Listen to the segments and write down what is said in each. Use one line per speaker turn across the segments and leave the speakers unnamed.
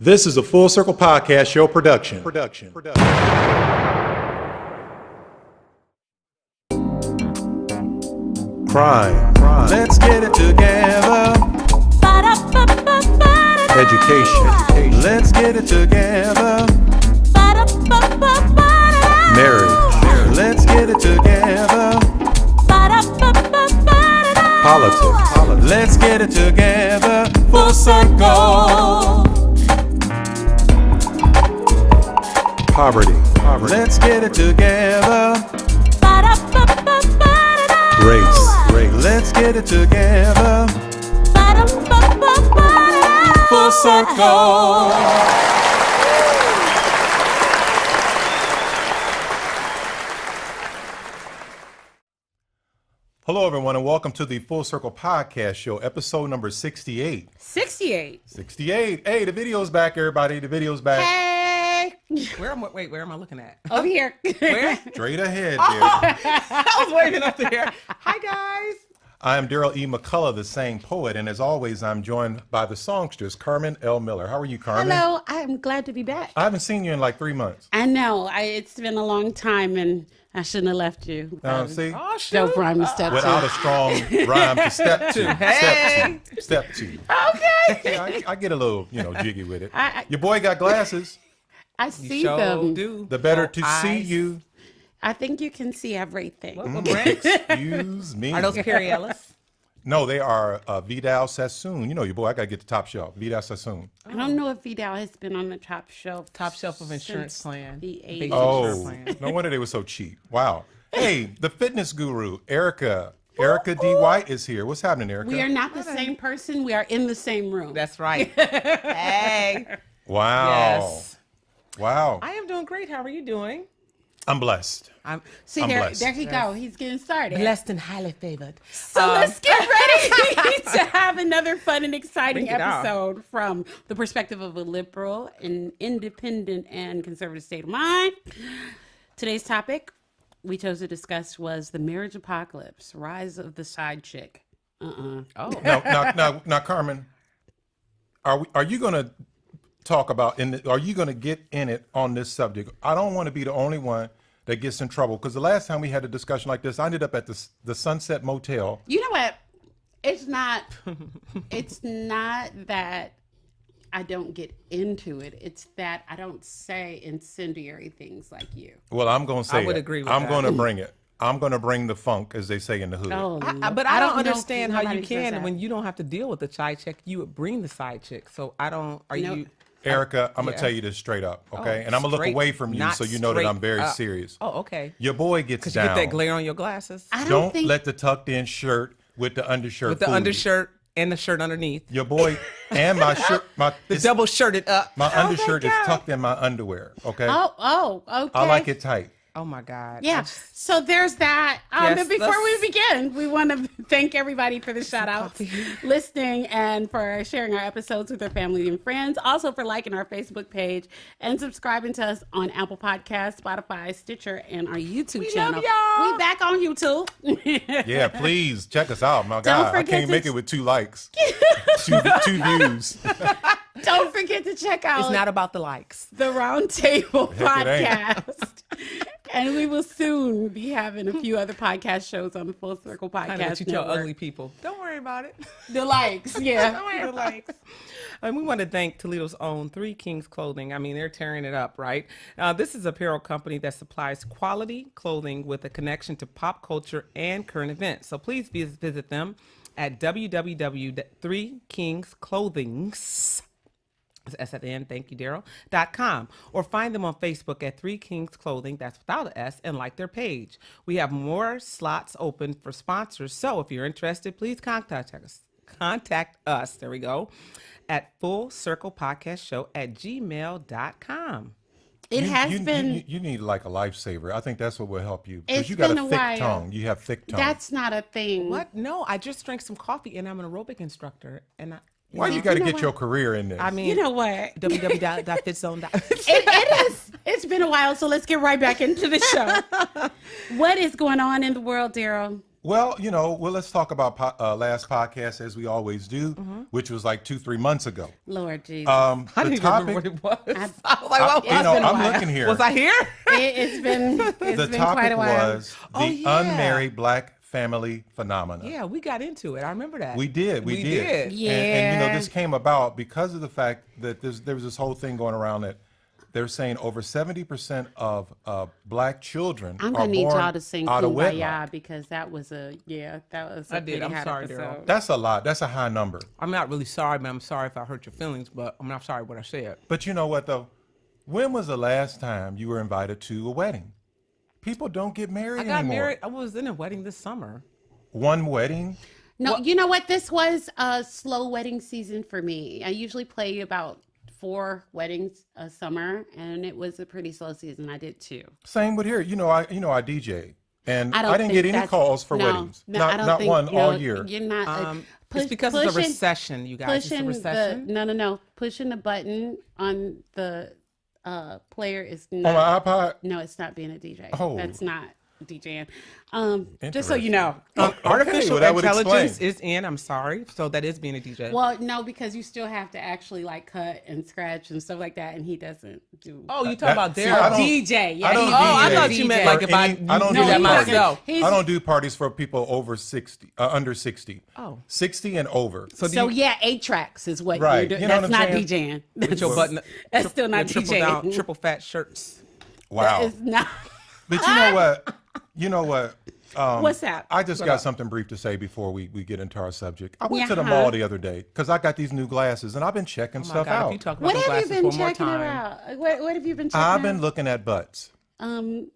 This is a Full Circle Podcast Show production. Crime.
Let's get it together.
Education.
Let's get it together.
Marriage.
Let's get it together.
Politics.
Let's get it together. Full circle.
Poverty.
Let's get it together.
Race.
Let's get it together. Full circle.
Hello, everyone, and welcome to the Full Circle Podcast Show, episode number 68.
68.
68. Hey, the video's back, everybody. The video's back.
Hey.
Where am I looking at?
Over here.
Where?
Straight ahead, dear.
I was waving up there. Hi, guys.
I am Darryl E. McCullough, the Saying Poet, and as always, I'm joined by the songstress, Carmen L. Miller. How are you, Carmen?
Hello. I'm glad to be back.
I haven't seen you in like 3 months.
I know. It's been a long time, and I shouldn't have left you.
See?
Oh, shoot.
Don't rhyme to step
Without
two.
a strong rhyme to step two.
Hey.
Step two.
Okay.
Yeah, I get a little, jiggy with it.
I-
Your boy got glasses.
I
You
see
sure
them.
do.
The better to
Oh,
see
eyes.
you.
I think you can see everything.
What brands?
Excuse me.
Are those Perry Ellis?
No, they are Vidal Sassoon. You know your boy. I got to get the top shelf. Vidal Sassoon.
I don't know if Vidal has been on the top shelf.
Top shelf of insurance
since
plan.
The
Basic
80s.
Oh,
insurance plan.
no wonder they were so cheap. Wow. Hey, the fitness guru, Erica. Erica D. White is here. What's happening, Erica?
We are not the same person. We are in the same room.
That's right. Hey.
Wow.
Yes.
Wow.
I am doing great. How are you doing?
I'm blessed.
I'm
See,
I'm
there
blessed.
he go. He's getting started.
blessed and highly favored.
So let's get ready to have another fun and exciting
Bring it on.
episode from the perspective of a liberal, an independent, and conservative state of mind. Today's topic we chose to discuss was the marriage apocalypse, rise of the side chick.
Oh.
Now, Carmen, are you going to talk about are you going to get in it on this subject? I don't want to be the only one that gets in trouble, because the last time we had a discussion like this, I ended up at the Sunset Motel.
You know what? It's not that I don't get into it. It's that I don't say incendiary things like you.
Well, I'm going to say
I would
it.
agree with
I'm
that.
going to bring it. I'm going to bring the funk, as they say in the hood.
Oh,
But I don't
know
understand how you
nobody says
can
that.
when you don't have to deal with the side chick. You would bring the side chick. So I don't. Are
No.
you?
Erica, I'm going
Yeah.
to tell you this straight up, okay?
Oh,
and I'm going to look
straight-
away from you
not
so you know that I'm very
straight up.
serious.
Oh, okay.
Your boy gets
Because you
down.
get that glare on your glasses.
I don't
Don't
think
let the tucked-in shirt with the undershirt
With the
fool you.
undershirt and the shirt underneath.
Your boy and my shirt,
The double shirted up.
my
Oh
undershirt is
God.
tucked in my underwear, okay?
Oh, okay.
I like it tight.
Oh my God.
Yeah. So there's that.
Yes,
But before
let's-
we begin, we want to thank everybody for the shout outs, listening, and for sharing our episodes with their family and friends. Also for liking our Facebook page and subscribing to us on Apple Podcasts, Spotify, Stitcher, and our YouTube channel.
love y'all.
We back on YouTube.
Yeah, please check us out, my
Don't
God. I
forget
can't
to-
make it with 2 likes, two views.
Don't forget to check out
It's not about the likes.
the Roundtable
Heck, it ain't.
podcast. And we will soon be having a few other podcast shows on the Full Circle
I know
Podcast
what you tell
Network.
ugly people. Don't worry about it.
The likes, yeah.
Don't worry about the likes. And we want to thank Toledo's own Three Kings Clothing. I mean, they're tearing it up, right? This is an apparel company that supplies quality clothing with a connection to pop culture and current events. So please visit them at www.threekingsclothings. S at the end, thank you, Darryl.com, or find them on Facebook at Three Kings Clothing, that's without an S, and like their page. We have more slots open for sponsors, so if you're interested, please contact us, there we go, at fullcirclepodcastshow@gmail.com.
It has
you,
been.
You need like a lifesaver. I think that's what will help you. Because
It's
you got
been
a
a
thick
while.
tongue. You have thick tongue.
That's not a thing.
What? No, I just drank some coffee, and I'm an aerobic instructor, and
Why you got to
know
get
what?
your career in there?
I mean,
You know what?
www.fitzone.com.
It is. It's been a while, so let's get right back into the show. What is going on in the world, Darryl?
Well, let's talk about last podcast as we always do, which was like 2-3 months ago.
Lord Jesus.
I
The
didn't even
topic,
remember what it was.
I-
I was like, what was
been a
I'm
while.
looking here.
Was I here?
It's been
The
been quite
topic
a while.
was
Oh,
the
yeah.
unmarried black family phenomena.
Yeah, we got into it. I remember that.
We did.
We did.
Yeah.
And this came about because of the fact that there was this whole thing going around that they're saying over 70% of black children
I'm
are
gonna need
born
y'all to sing
out of
Kumbaya
wedlock.
because that was a
I did.
pretty
I'm
hot
sorry,
episode.
Darryl.
That's a lot. That's a high number.
I'm not really sorry, but I'm sorry if I hurt your feelings, but I'm not sorry what I said.
But you know what, though? When was the last time you were invited to a wedding? People don't get married
I got
anymore.
married. I was in a wedding this summer.
One wedding?
No, you know what? This was a slow wedding season for me. I usually play about 4 weddings a summer, and it was a pretty slow season. I did 2.
Same with here. I DJ. And
I don't
I didn't
think
get any
that's-
calls for
no,
weddings.
No, I don't
not
think,
one
you know,
all year.
You're not.
It's because of the recession, you guys. It's a recession.
No. Pushing the button on the player is
On
not.
my iPod?
No, it's not being a DJ.
Oh.
That's not DJing. Just so you know.
Artificial
well, that would
intelligence
explain.
is in. I'm sorry. So that is being a DJ.
Well, no, because you still have to actually like cut and scratch and stuff like that, and he doesn't do.
Oh, you talking
That-
about
see,
Daryl?
I don't-
DJ, yeah.
I don't
he-
I
DJ
thought you meant like if I
I don't
do
do
that
any parties.
myself.
He's-
I don't do parties for people over 60, under 60.
Oh.
60 and over.
So yeah, 8 tracks is what
Right.
you're doing.
You know
That's
what I'm
not
saying?
DJing.
With your button.
That's still not
your triple
DJing.
down, triple fat shirts.
Wow.
It's not.
But you know what?
What's that?
I just got something brief to say before we get into our subject. I went to the
Yeah.
mall the other day because I got these new glasses and I've been checking
Oh my
stuff
God, if
out.
you talk about
What
them
have you
glasses
been
one more
checking
time.
out? What have you been checking
I've
out?
been looking at butts. And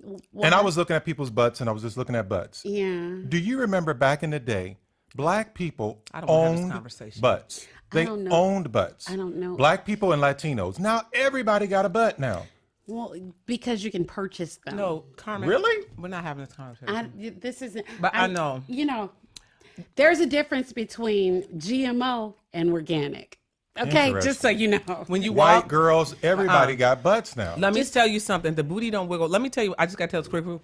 I was looking at people's butts and I was just looking at butts.
Yeah.
Do you remember back in the day, black people
I don't wanna have this
owned
conversation.
butts? They
don't know.
owned butts.
I don't know.
Black people and Latinos. Now everybody got a butt now.
Well, because you can purchase them.
No, Carmen.
Really?
We're not having this conversation.
This isn't.
But I know.
You know, there's a difference between GMO and organic. Okay, just so you know.
When you
White
walk,
girls, everybody got butts now.
let me tell you something. The booty don't wiggle. Let me tell you. I just got to tell this quick.
No,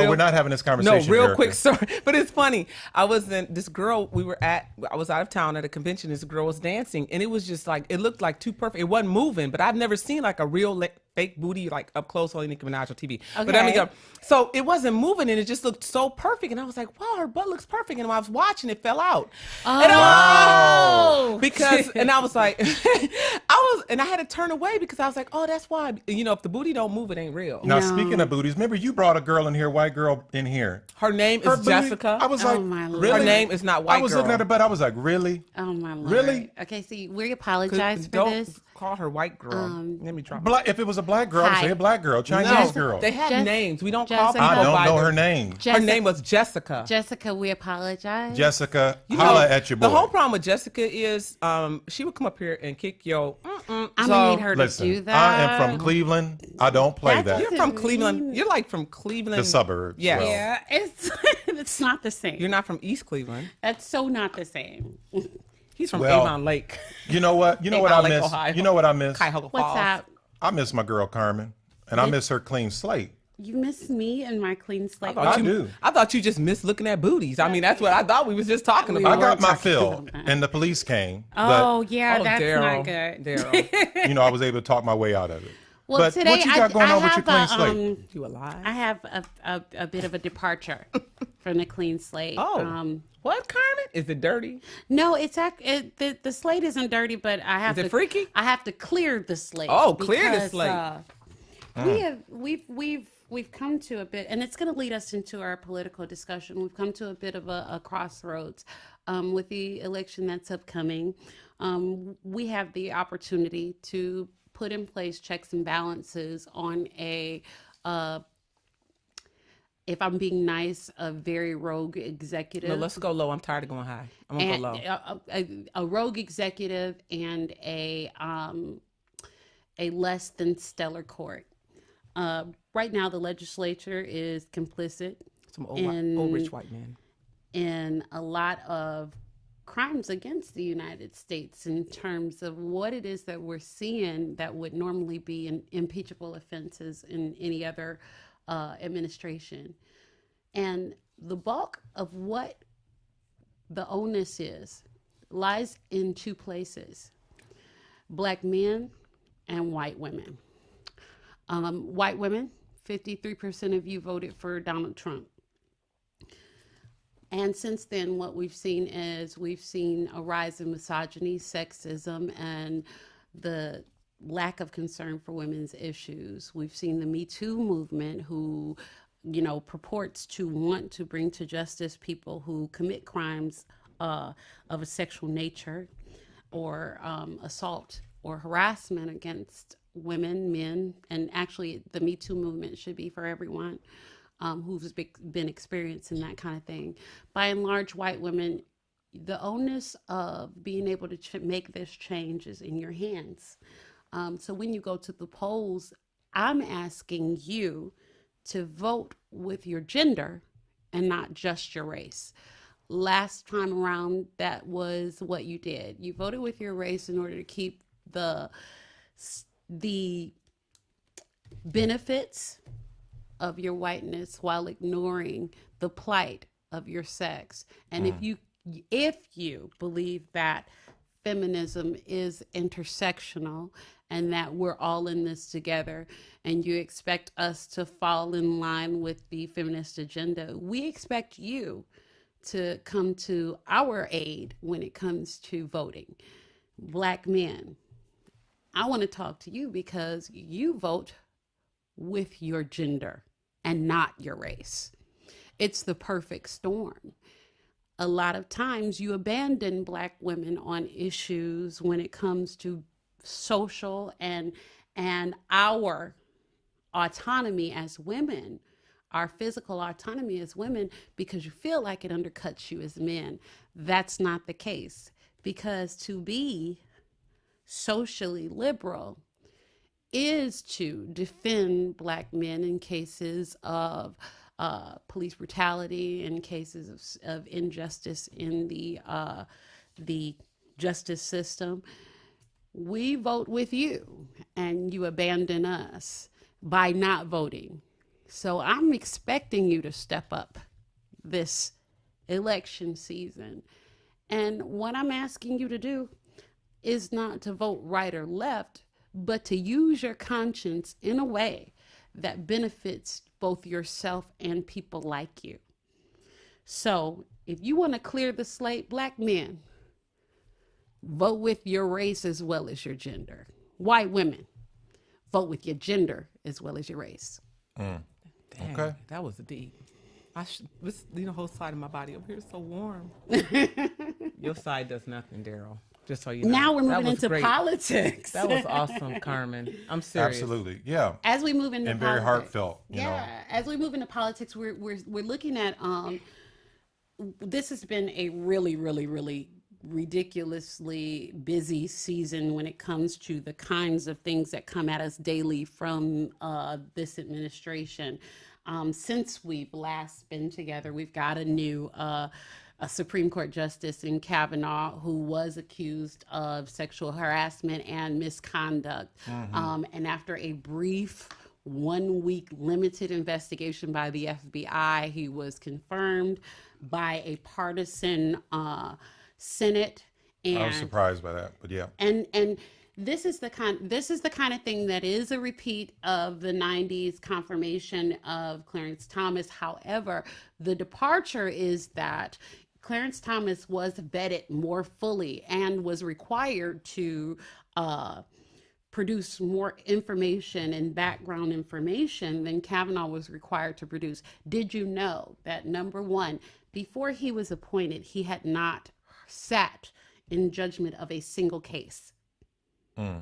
real-
we're not having this
No,
conversation.
real
Erica.
quick story. But it's funny. I was in this girl. I was out of town at a convention. This girl was dancing, and it was just like it looked like too perfect. It wasn't moving, but I've never seen like a real fake booty like up close on Nicki Minaj on TV. But I mean,
Okay.
so it wasn't moving, and it just looked so perfect. And I was like, wow, her butt looks perfect. And when I was watching, it fell out.
Oh.
And I was like, and I had to turn away because I was like, oh, that's why. If the booty don't move, it ain't real.
Now,
No.
speaking of booties, remember you brought a girl in here, white girl in here.
Her name
Her
is
booty-
Jessica.
I was
Oh,
like,
my Lord.
really?
Her name is not white
I was
girl.
looking at her butt. I was like, really?
Oh my Lord.
Really?
Okay, see, we apologize for
Don't
this.
call her white girl. Let me drop.
If it was a black girl,
Hi.
say a black girl, Chinese girl.
They have
Jess-
names. We don't call
Jessica.
people
I don't
by
know
their-
her name.
Her name was Jessica.
Jessica, we apologize.
Jessica,
You know,
holla at your boy.
The whole problem with Jessica is she would come up here and kick your.
I'm gonna need her to do
Listen,
that.
I am from Cleveland. I don't play
That
that.
You're from Cleveland. You're like from Cleveland.
The suburbs.
Yes.
well.
Yeah, it's not the same.
You're not from East Cleveland.
That's so not the same.
He's from
Well,
Avon Lake.
You know what? You know what I
Avon Lake,
miss?
Ohio.
You know what I miss?
Cuyahoga
What's
Falls.
that?
I miss my girl Carmen, and I miss her clean slate.
You miss me and my clean slate.
I do.
I thought you just missed looking at booties. I mean, that's what I thought we was just talking
We
about.
I got my
talking
fill,
about that.
and the police came.
Oh yeah,
Oh,
that's
Darryl.
not good.
Darryl,
I was able to talk my way out of it.
Well,
but
today
what you got going
I
on with
have
your clean slate?
you alive?
I have a bit of a departure from the clean slate.
Oh, what, Carmen? Is it dirty?
No, the slate isn't dirty, but I have
Is it
to
freaky?
I have to clear the slate.
Oh, clear the
because,
slate.
We've come to a bit, and it's going to lead us into our political discussion. We've come to a bit of a crossroads with the election that's upcoming. We have the opportunity to put in place checks and balances on if I'm being nice, a very rogue executive.
No, let's go low. I'm tired of going high. I'm gonna go low.
A rogue executive and a less than stellar court. Right now, the legislature is complicit
Some old rich white man.
in a lot of crimes against the United States in terms of what it is that we're seeing that would normally be impeachable offenses in any other administration. And the bulk of what the onus is lies in two places: Black men and white women. White women, 53% of you voted for Donald Trump. And since then, what we've seen is a rise in misogyny, sexism, and the lack of concern for women's issues. We've seen the Me Too movement, who, purports to want to bring to justice people who commit crimes of a sexual nature, or assault or harassment against women, men, and actually the Me Too movement should be for everyone who's been experiencing that kind of thing. By and large, white women, the onus of being able to make this change is in your hands. So when you go to the polls, I'm asking you to vote with your gender and not just your race. Last time around, that was what you did. You voted with your race in order to keep the benefits of your whiteness while ignoring the plight of your sex. And if you believe that feminism is intersectional and that we're all in this together, and you expect us to fall in line with the feminist agenda, we expect you to come to our aid when it comes to voting. Black men, I want to talk to you because you vote with your gender and not your race. It's the perfect storm. A lot of times you abandon Black women on issues when it comes to social and our autonomy as women, our physical autonomy as women, because you feel like it undercuts you as men. That's not the case, because to be socially liberal is to defend Black men in cases of police brutality, in cases of injustice in the justice system. We vote with you, and you abandon us by not voting. So I'm expecting you to step up this election season. And what I'm asking you to do is not to vote right or left, but to use your conscience in a way that benefits both yourself and people like you. So if you want to clear the slate, Black men, vote with your race as well as your gender. White women, vote with your gender as well as your race.
Dang,
Okay.
that was deep. This whole side of my body over here is so warm. Your side does nothing, Darryl. Just so you know.
Now we're
That
moving
was
into
great.
politics.
That was awesome, Carmen. I'm serious.
Absolutely. Yeah.
As we move into
And very
politics,
heartfelt, you know.
as we move into politics, we're looking at this has been a really, really, really ridiculously busy season when it comes to the kinds of things that come at us daily from this administration. Since we've last been together, we've got a new a Supreme Court Justice in Cavanaugh who was accused of sexual harassment and misconduct. And after a brief 1-week limited investigation by the FBI, he was confirmed by a partisan Senate. And
I was surprised by that, but yeah.
and this is the kind of thing that is a repeat of the 90s confirmation of Clarence Thomas. However, the departure is that Clarence Thomas was vetted more fully and was required to produce more information and background information than Kavanaugh was required to produce. Did you know that, number one, before he was appointed, he had not sat in judgment of a single case?
Wow.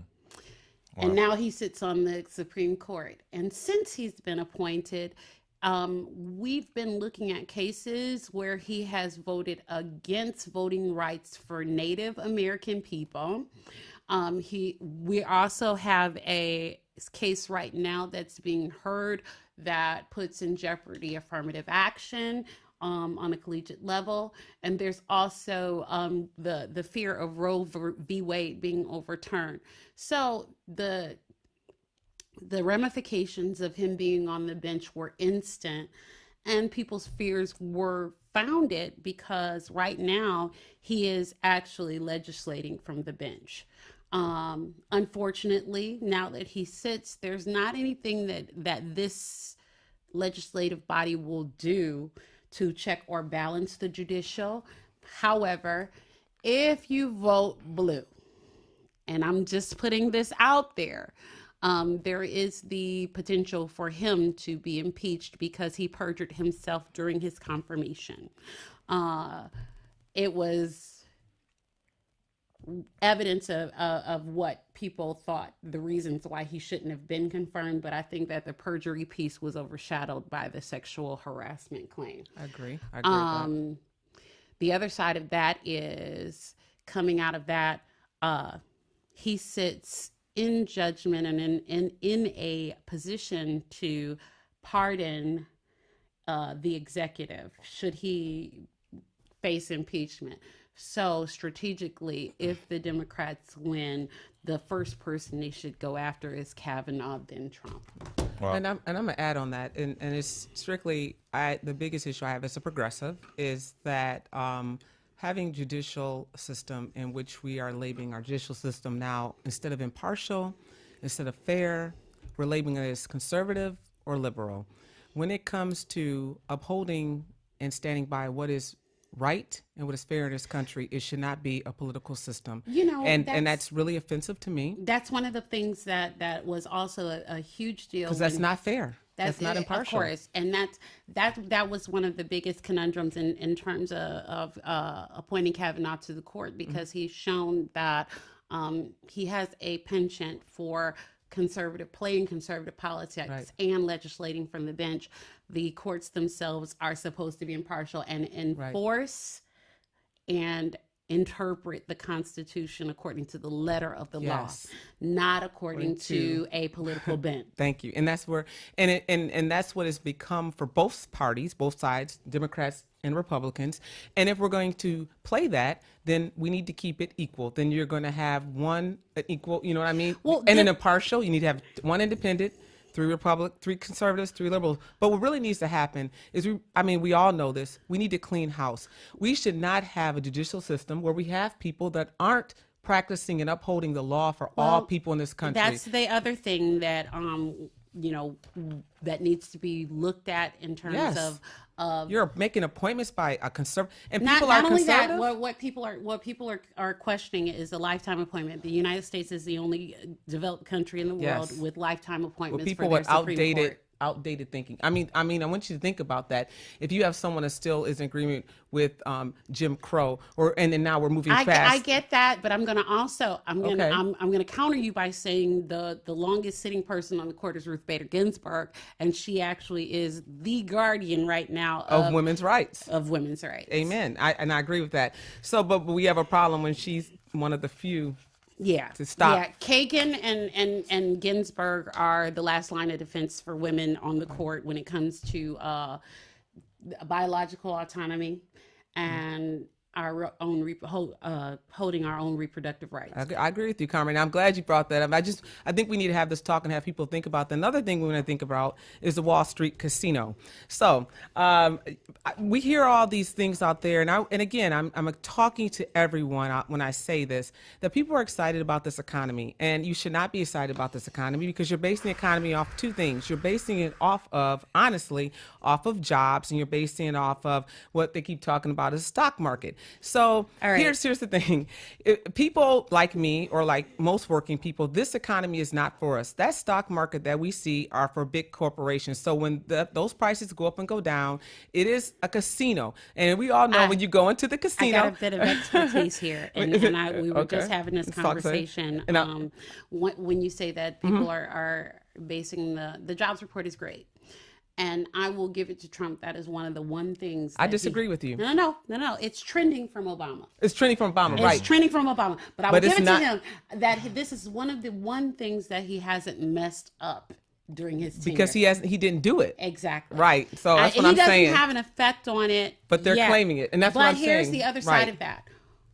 And now he sits on the Supreme Court. And since he's been appointed, we've been looking at cases where he has voted against voting rights for Native American people. We also have a case right now that's being heard that puts in jeopardy affirmative action on a collegiate level. And there's also the fear of Roe v. Wade being overturned. So the ramifications of him being on the bench were instant. And people's fears were founded because right now he is actually legislating from the bench. Unfortunately, now that he sits, there's not anything that this legislative body will do to check or balance the judicial. However, if you vote blue, and I'm just putting this out there, there is the potential for him to be impeached because he perjured himself during his confirmation. It was evidence of what people thought the reasons why he shouldn't have been confirmed, but I think that the perjury piece was overshadowed by the sexual harassment claim.
I agree with that.
The other side of that is coming out of that, he sits in judgment and in a position to pardon the executive should he face impeachment. So strategically, if the Democrats win, the first person they should go after is Kavanaugh, then Trump.
Wow.
And I'm gonna add on that, and it's strictly the biggest issue I have as a progressive is that having judicial system in which we are labeling our judicial system now, instead of impartial, instead of fair, we're labeling it as conservative or liberal. When it comes to upholding and standing by what is right and what is fair in this country, it should not be a political system. And that's really offensive to me.
That's one of the things that was also a huge deal.
Because that's not fair. That's not impartial.
Of course, and that was one of the biggest conundrums in terms of appointing Kavanaugh to the court, because he's shown that he has a penchant for playing conservative politics and legislating from the bench. The courts themselves are supposed to be impartial and enforce and interpret the Constitution according to the letter of the law, not according to a political bent.
Thank you. And that's where, and that's what it's become for both parties, both sides, Democrats and Republicans. And if we're going to play that, then we need to keep it equal. Then you're going to have one equal, you know what I mean?
Well,
and an impartial, you need to have one independent, 3 conservatives, 3 liberals. But what really needs to happen is, we all know this, we need to clean house. We should not have a judicial system where we have people that aren't practicing and upholding the law for all people in this country.
That's the other thing that, that needs to be looked at in terms of
you're making appointments by a conservative, and
not,
people
not
are
only
conservative.
that, what people are questioning is a lifetime appointment. The United States is the only developed country in the world with lifetime appointments.
With people
for their
with
Supreme Court.
outdated thinking. I want you to think about that. If you have someone that still is in agreement with Jim Crow, and then now we're moving fast.
I get that, but I'm gonna counter you by saying the longest sitting person on the court is Ruth Bader Ginsburg, and she actually is the guardian right now
of women's rights.
Amen.
I agree with that. So, but we have a problem when she's one of the few. To stop.
Yeah, Kagan and Ginsburg are the last line of defense for women on the court when it comes to biological autonomy and our own holding our own reproductive rights.
I agree with you, Carmen. I'm glad you brought that up. I think we need to have this talk and have people think about that. Another thing we want to think about is the Wall Street casino. So we hear all these things out there, and again, I'm talking to everyone when I say this, that people are excited about this economy, and you should not be excited about this economy because you're basing the economy off 2 things. You're basing it off of jobs, and you're basing it off of what they keep talking about as the stock market. So here's the thing. People like me, or like most working people, this economy is not for us. That stock market that we see are for big corporations. So when those prices go up and go down, it is a casino. And we all know when you go into the casino.
I got a bit of expertise here. And we were just having this conversation. When you say that people are basing the jobs report is great. And I will give it to Trump. That is one of the things.
I disagree with you.
No. It's trending from Obama.
It's trending from Obama, right?
It's trending from Obama. But I will give it to him that this is one of the things that he hasn't messed up during his tenure.
Because he didn't do it.
Exactly.
Right. So that's what I'm saying.
He doesn't have an effect on it.
But they're claiming it. And that's what I'm saying.
But here's the other side of that.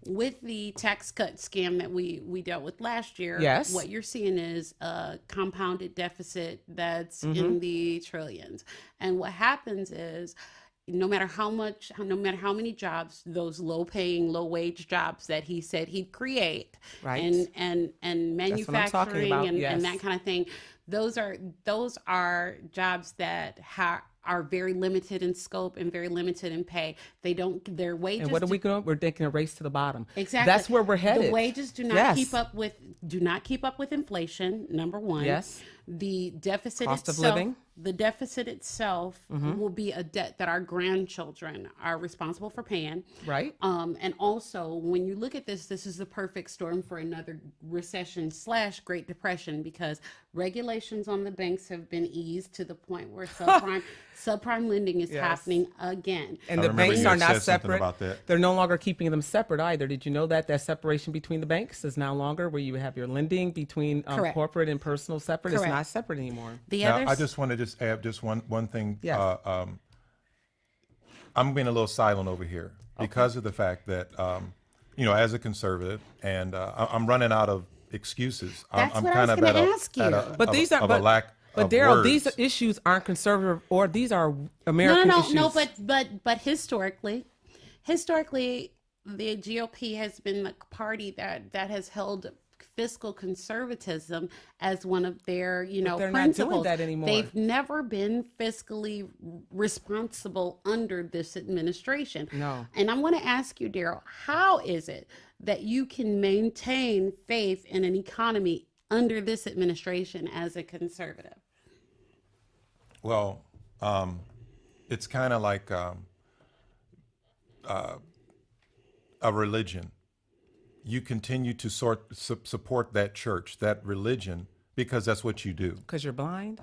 with the tax cut scam that we dealt with last year,
Yes.
what you're seeing is a compounded deficit that's
Mm-hmm.
in the trillions. And what happens is, no matter how many jobs, those low wage jobs that he said he'd create,
Right.
and
what I'm talking
manufacturing
about,
and
yes.
that kind of thing, those are jobs that are very limited in scope and very limited in pay. Their wages.
And what are we going? We're taking a race to the bottom.
Exactly.
That's where we're headed.
The wages do not
Yes.
keep up with inflation. Number one.
Yes.
The deficit
Cost of
itself.
living.
The deficit itself will be a debt that our grandchildren are responsible for paying.
Right.
And also, when you look at this is the perfect storm for another recession / Great Depression, because regulations on the banks have been eased to the point where subprime lending is
Yes.
happening again.
And
I
the
remember
banks
you
are
had
not
said something
separate.
about that.
They're no longer keeping them separate either. Did you know that separation between the banks is no longer where you have your lending between
Correct.
corporate and personal separate? It's
Correct.
not separate anymore.
The
Now,
other
I just want to just add just one thing.
Yes.
I'm being a little silent over here because of the fact that, as a conservative, and I'm running out of excuses.
That's
I'm
what I
kind
was
of
gonna
at
ask you.
But these are
of a lack
But
of
Darryl,
words.
these issues aren't conservative, or these are American issues.
No, but historically, the GOP has been the party that has held fiscal conservatism as one of their,
they're not doing
principles.
that anymore.
They've never been fiscally responsible under this administration.
No.
And I want to ask you, Darryl, how is it that you can maintain faith in an economy under this administration as a conservative?
Well, it's kind of like a religion. You continue to support that church, that religion, because that's what you do.
Because you're blind?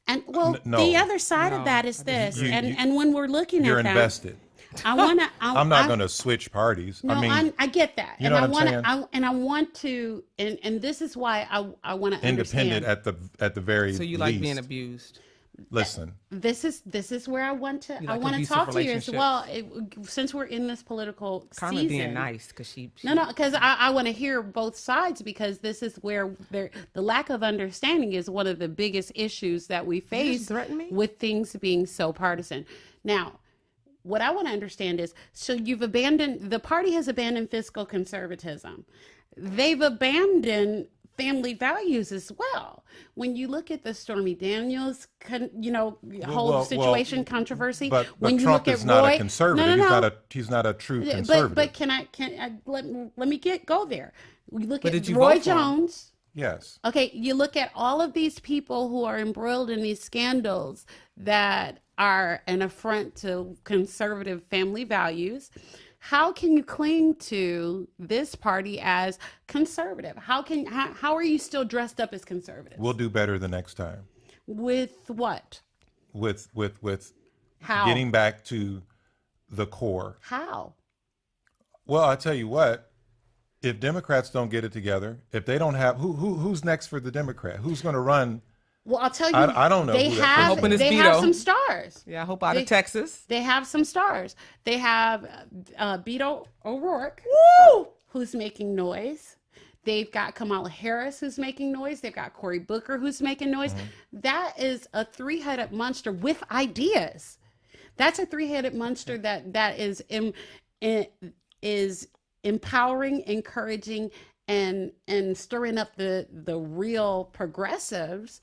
And well,
no.
the other side of
No,
that is
I
this,
disagree.
and when we're looking
You're
at that,
invested.
I want to.
I'm not going to switch parties.
No,
I mean,
I get that,
you
and
know
I
what I'm
want
saying?
to. I want to, and this is why I want to
independent
understand.
at the very
So you
least.
like being abused?
Listen,
This is where I want to.
You
I
like
want to
abusive
talk to you as
relationships?
well. Since we're in this political
Carmen
season,
being nice because she
No, because I want to hear both sides, because this is where the lack of understanding is one of the biggest issues that we face
threaten me?
with things being so partisan. Now, what I want to understand is, so the party has abandoned fiscal conservatism. They've abandoned family values as well. When you look at the Stormy Daniels, whole situation controversy,
but
when you
Trump
look
is
at
not
Roy,
a conservative.
no.
He's not a true
Yeah,
conservative.
But can I let me go there. We look
But
at
did you
Roy
vote for him?
Jones.
Yes.
Okay, you look at all of these people who are embroiled in these scandals that are an affront to conservative family values. How can you cling to this party as conservative? How are you still dressed up as conservative?
We'll do better the next time.
With what?
With
How?
getting back to the core.
How?
Well, I tell you what. If Democrats don't get it together, if they don't have who's next for the Democrat? Who's going to run?
Well, I'll tell you.
I don't know
They
who that
have.
person
hoping it's
They have
Beto.
some stars.
Yeah, I hope out
They-
of Texas.
They have some stars. They have Beto O'Rourke, who's making noise. They've got Kamala Harris, who's making noise. They've got Cory Booker, who's making noise. That is a three-headed monster with ideas. That's a three-headed monster that is empowering, encouraging, and stirring up the real progressives.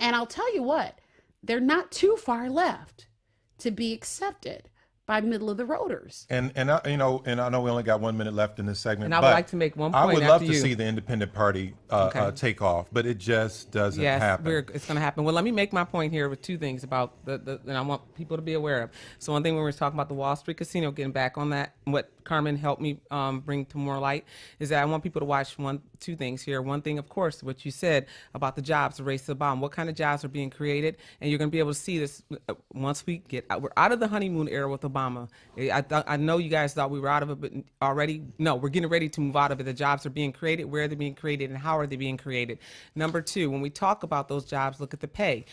And I'll tell you what, they're not too far left to be accepted by middle of the roaders.
And I know we only got 1 minute left in this segment.
And I would
but
like to make one
I
point
would love
after
to
you.
see the independent party
Okay.
take off, but it just doesn't happen.
It's going to happen. Well, let me make my point here with two things about and I want people to be aware of. So one thing when we were talking about the Wall Street casino, getting back on that, what Carmen helped me bring to more light is that I want people to watch two things here. One thing, of course, what you said about the jobs, the race to the bottom, what kind of jobs are being created, and you're going to be able to see this once we get out. We're out of the honeymoon era with Obama. I know you guys thought we were out of it, but already, no, we're getting ready to move out of it. The jobs are being created, where they're being created, and how are they being created. Number two, when we talk about those jobs, look at the pay.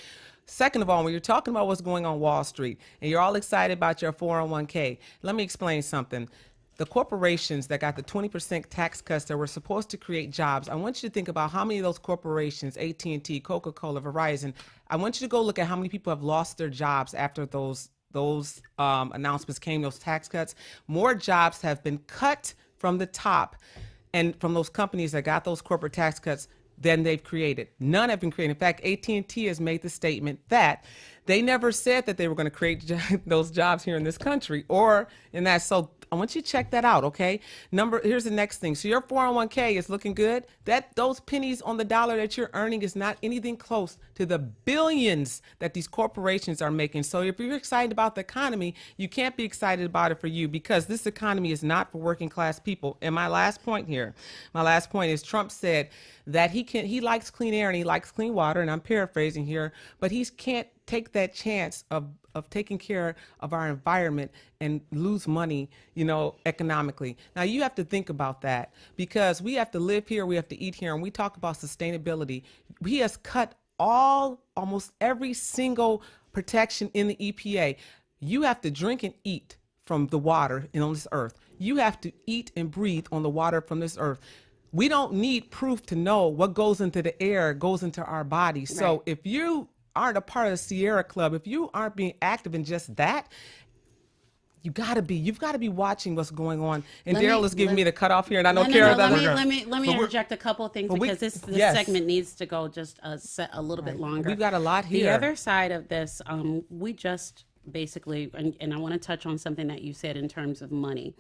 Second of all, when you're talking about what's going on Wall Street, and you're all excited about your 401k, let me explain something. the corporations that got the 20% tax cuts that were supposed to create jobs, I want you to think about how many of those corporations, AT&T, Coca-Cola, Verizon, I want you to go look at how many people have lost their jobs after those announcements came, those tax cuts. More jobs have been cut from the top and from those companies that got those corporate tax cuts than they've created. None have been created. In fact, AT&T has made the statement that they never said that they were going to create those jobs here in this country or in that. So I want you to check that out, okay? Here's the next thing. So your 401k is looking good. Those pennies on the dollar that you're earning is not anything close to the billions that these corporations are making. So if you're excited about the economy, you can't be excited about it for you because this economy is not for working class people. And my last point is Trump said that he likes clean air and he likes clean water, and I'm paraphrasing here, but he can't take that chance of taking care of our environment and lose money, economically. Now you have to think about that because we have to live here, we have to eat here, and we talk about sustainability. He has cut almost every single protection in the EPA. You have to drink and eat from the water on this earth. You have to eat and breathe on the water from this earth. We don't need proof to know what goes into the air, goes into our bodies. Right. So if you aren't a part of the Sierra Club, if you aren't being active in just that, you've got to be watching what's going on. And Darryl is giving me the cutoff here, and I know Kara doesn't.
Let me interject a couple of things because this segment needs to go just a little bit longer.
We've got a lot here.
The other side of this, we just basically, and I want to touch on something that you said in terms of money.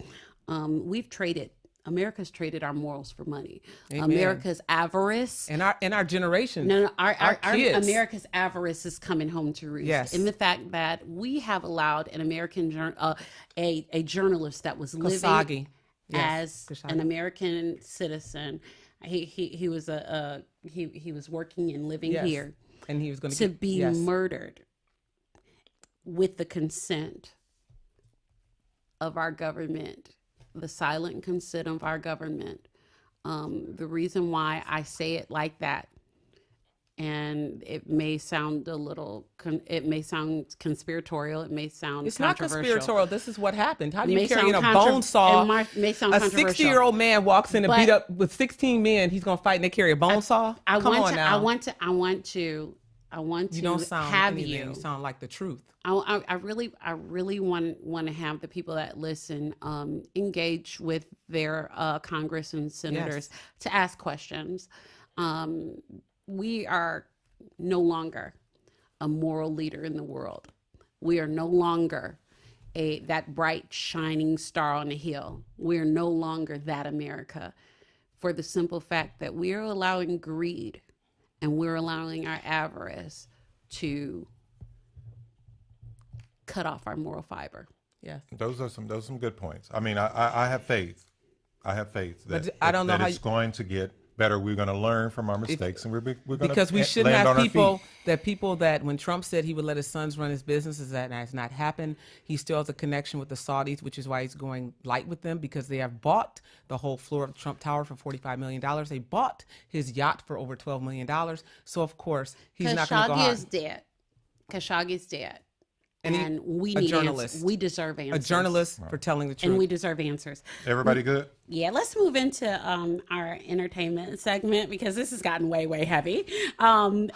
America's traded our morals for money. Amen. America's avarice
and our generation.
Our kids. America's avarice is coming home to roost. Yes. In the fact that we have allowed an American a journalist that was living as an American citizen. He was working and living here,
and he was going
to be murdered with the consent of our government. The silent consent of our government. The reason why I say it like that, and it may sound it may sound conspiratorial, it may sound
it's
controversial.
Not conspiratorial. This is what happened. How do you carry a bone saw?
May sound
a 60-year-old man walks in and beat up with 16 men. He's going to fight, and they carry a bone saw.
I want to
you don't sound
have
anything. You sound like the truth.
I really want to have the people that listen engage with their Congress and senators to ask questions. We are no longer a moral leader in the world. We are no longer that bright shining star on a hill. We are no longer that America, for the simple fact that we are allowing greed and we're allowing our avarice to cut off our moral fiber.
Yes.
Those are some good points. I mean, I have faith. I have faith that
I don't know how
it's going to get better. We're going to learn from our mistakes, and we're going to
because we shouldn't have people that when Trump said he would let his sons run his businesses, that has not happened. He still has a connection with the Saudis, which is why he's going light with them, because they have bought the whole floor of the Trump Tower for $45 million. They bought his yacht for over $12 million. So of course he's not going to go hard.
Khashoggi is dead.
And
we need answers. We deserve answers.
A journalist for telling the truth.
And we deserve answers.
Everybody good?
Yeah, let's move into our entertainment segment because this has gotten way, way heavy. And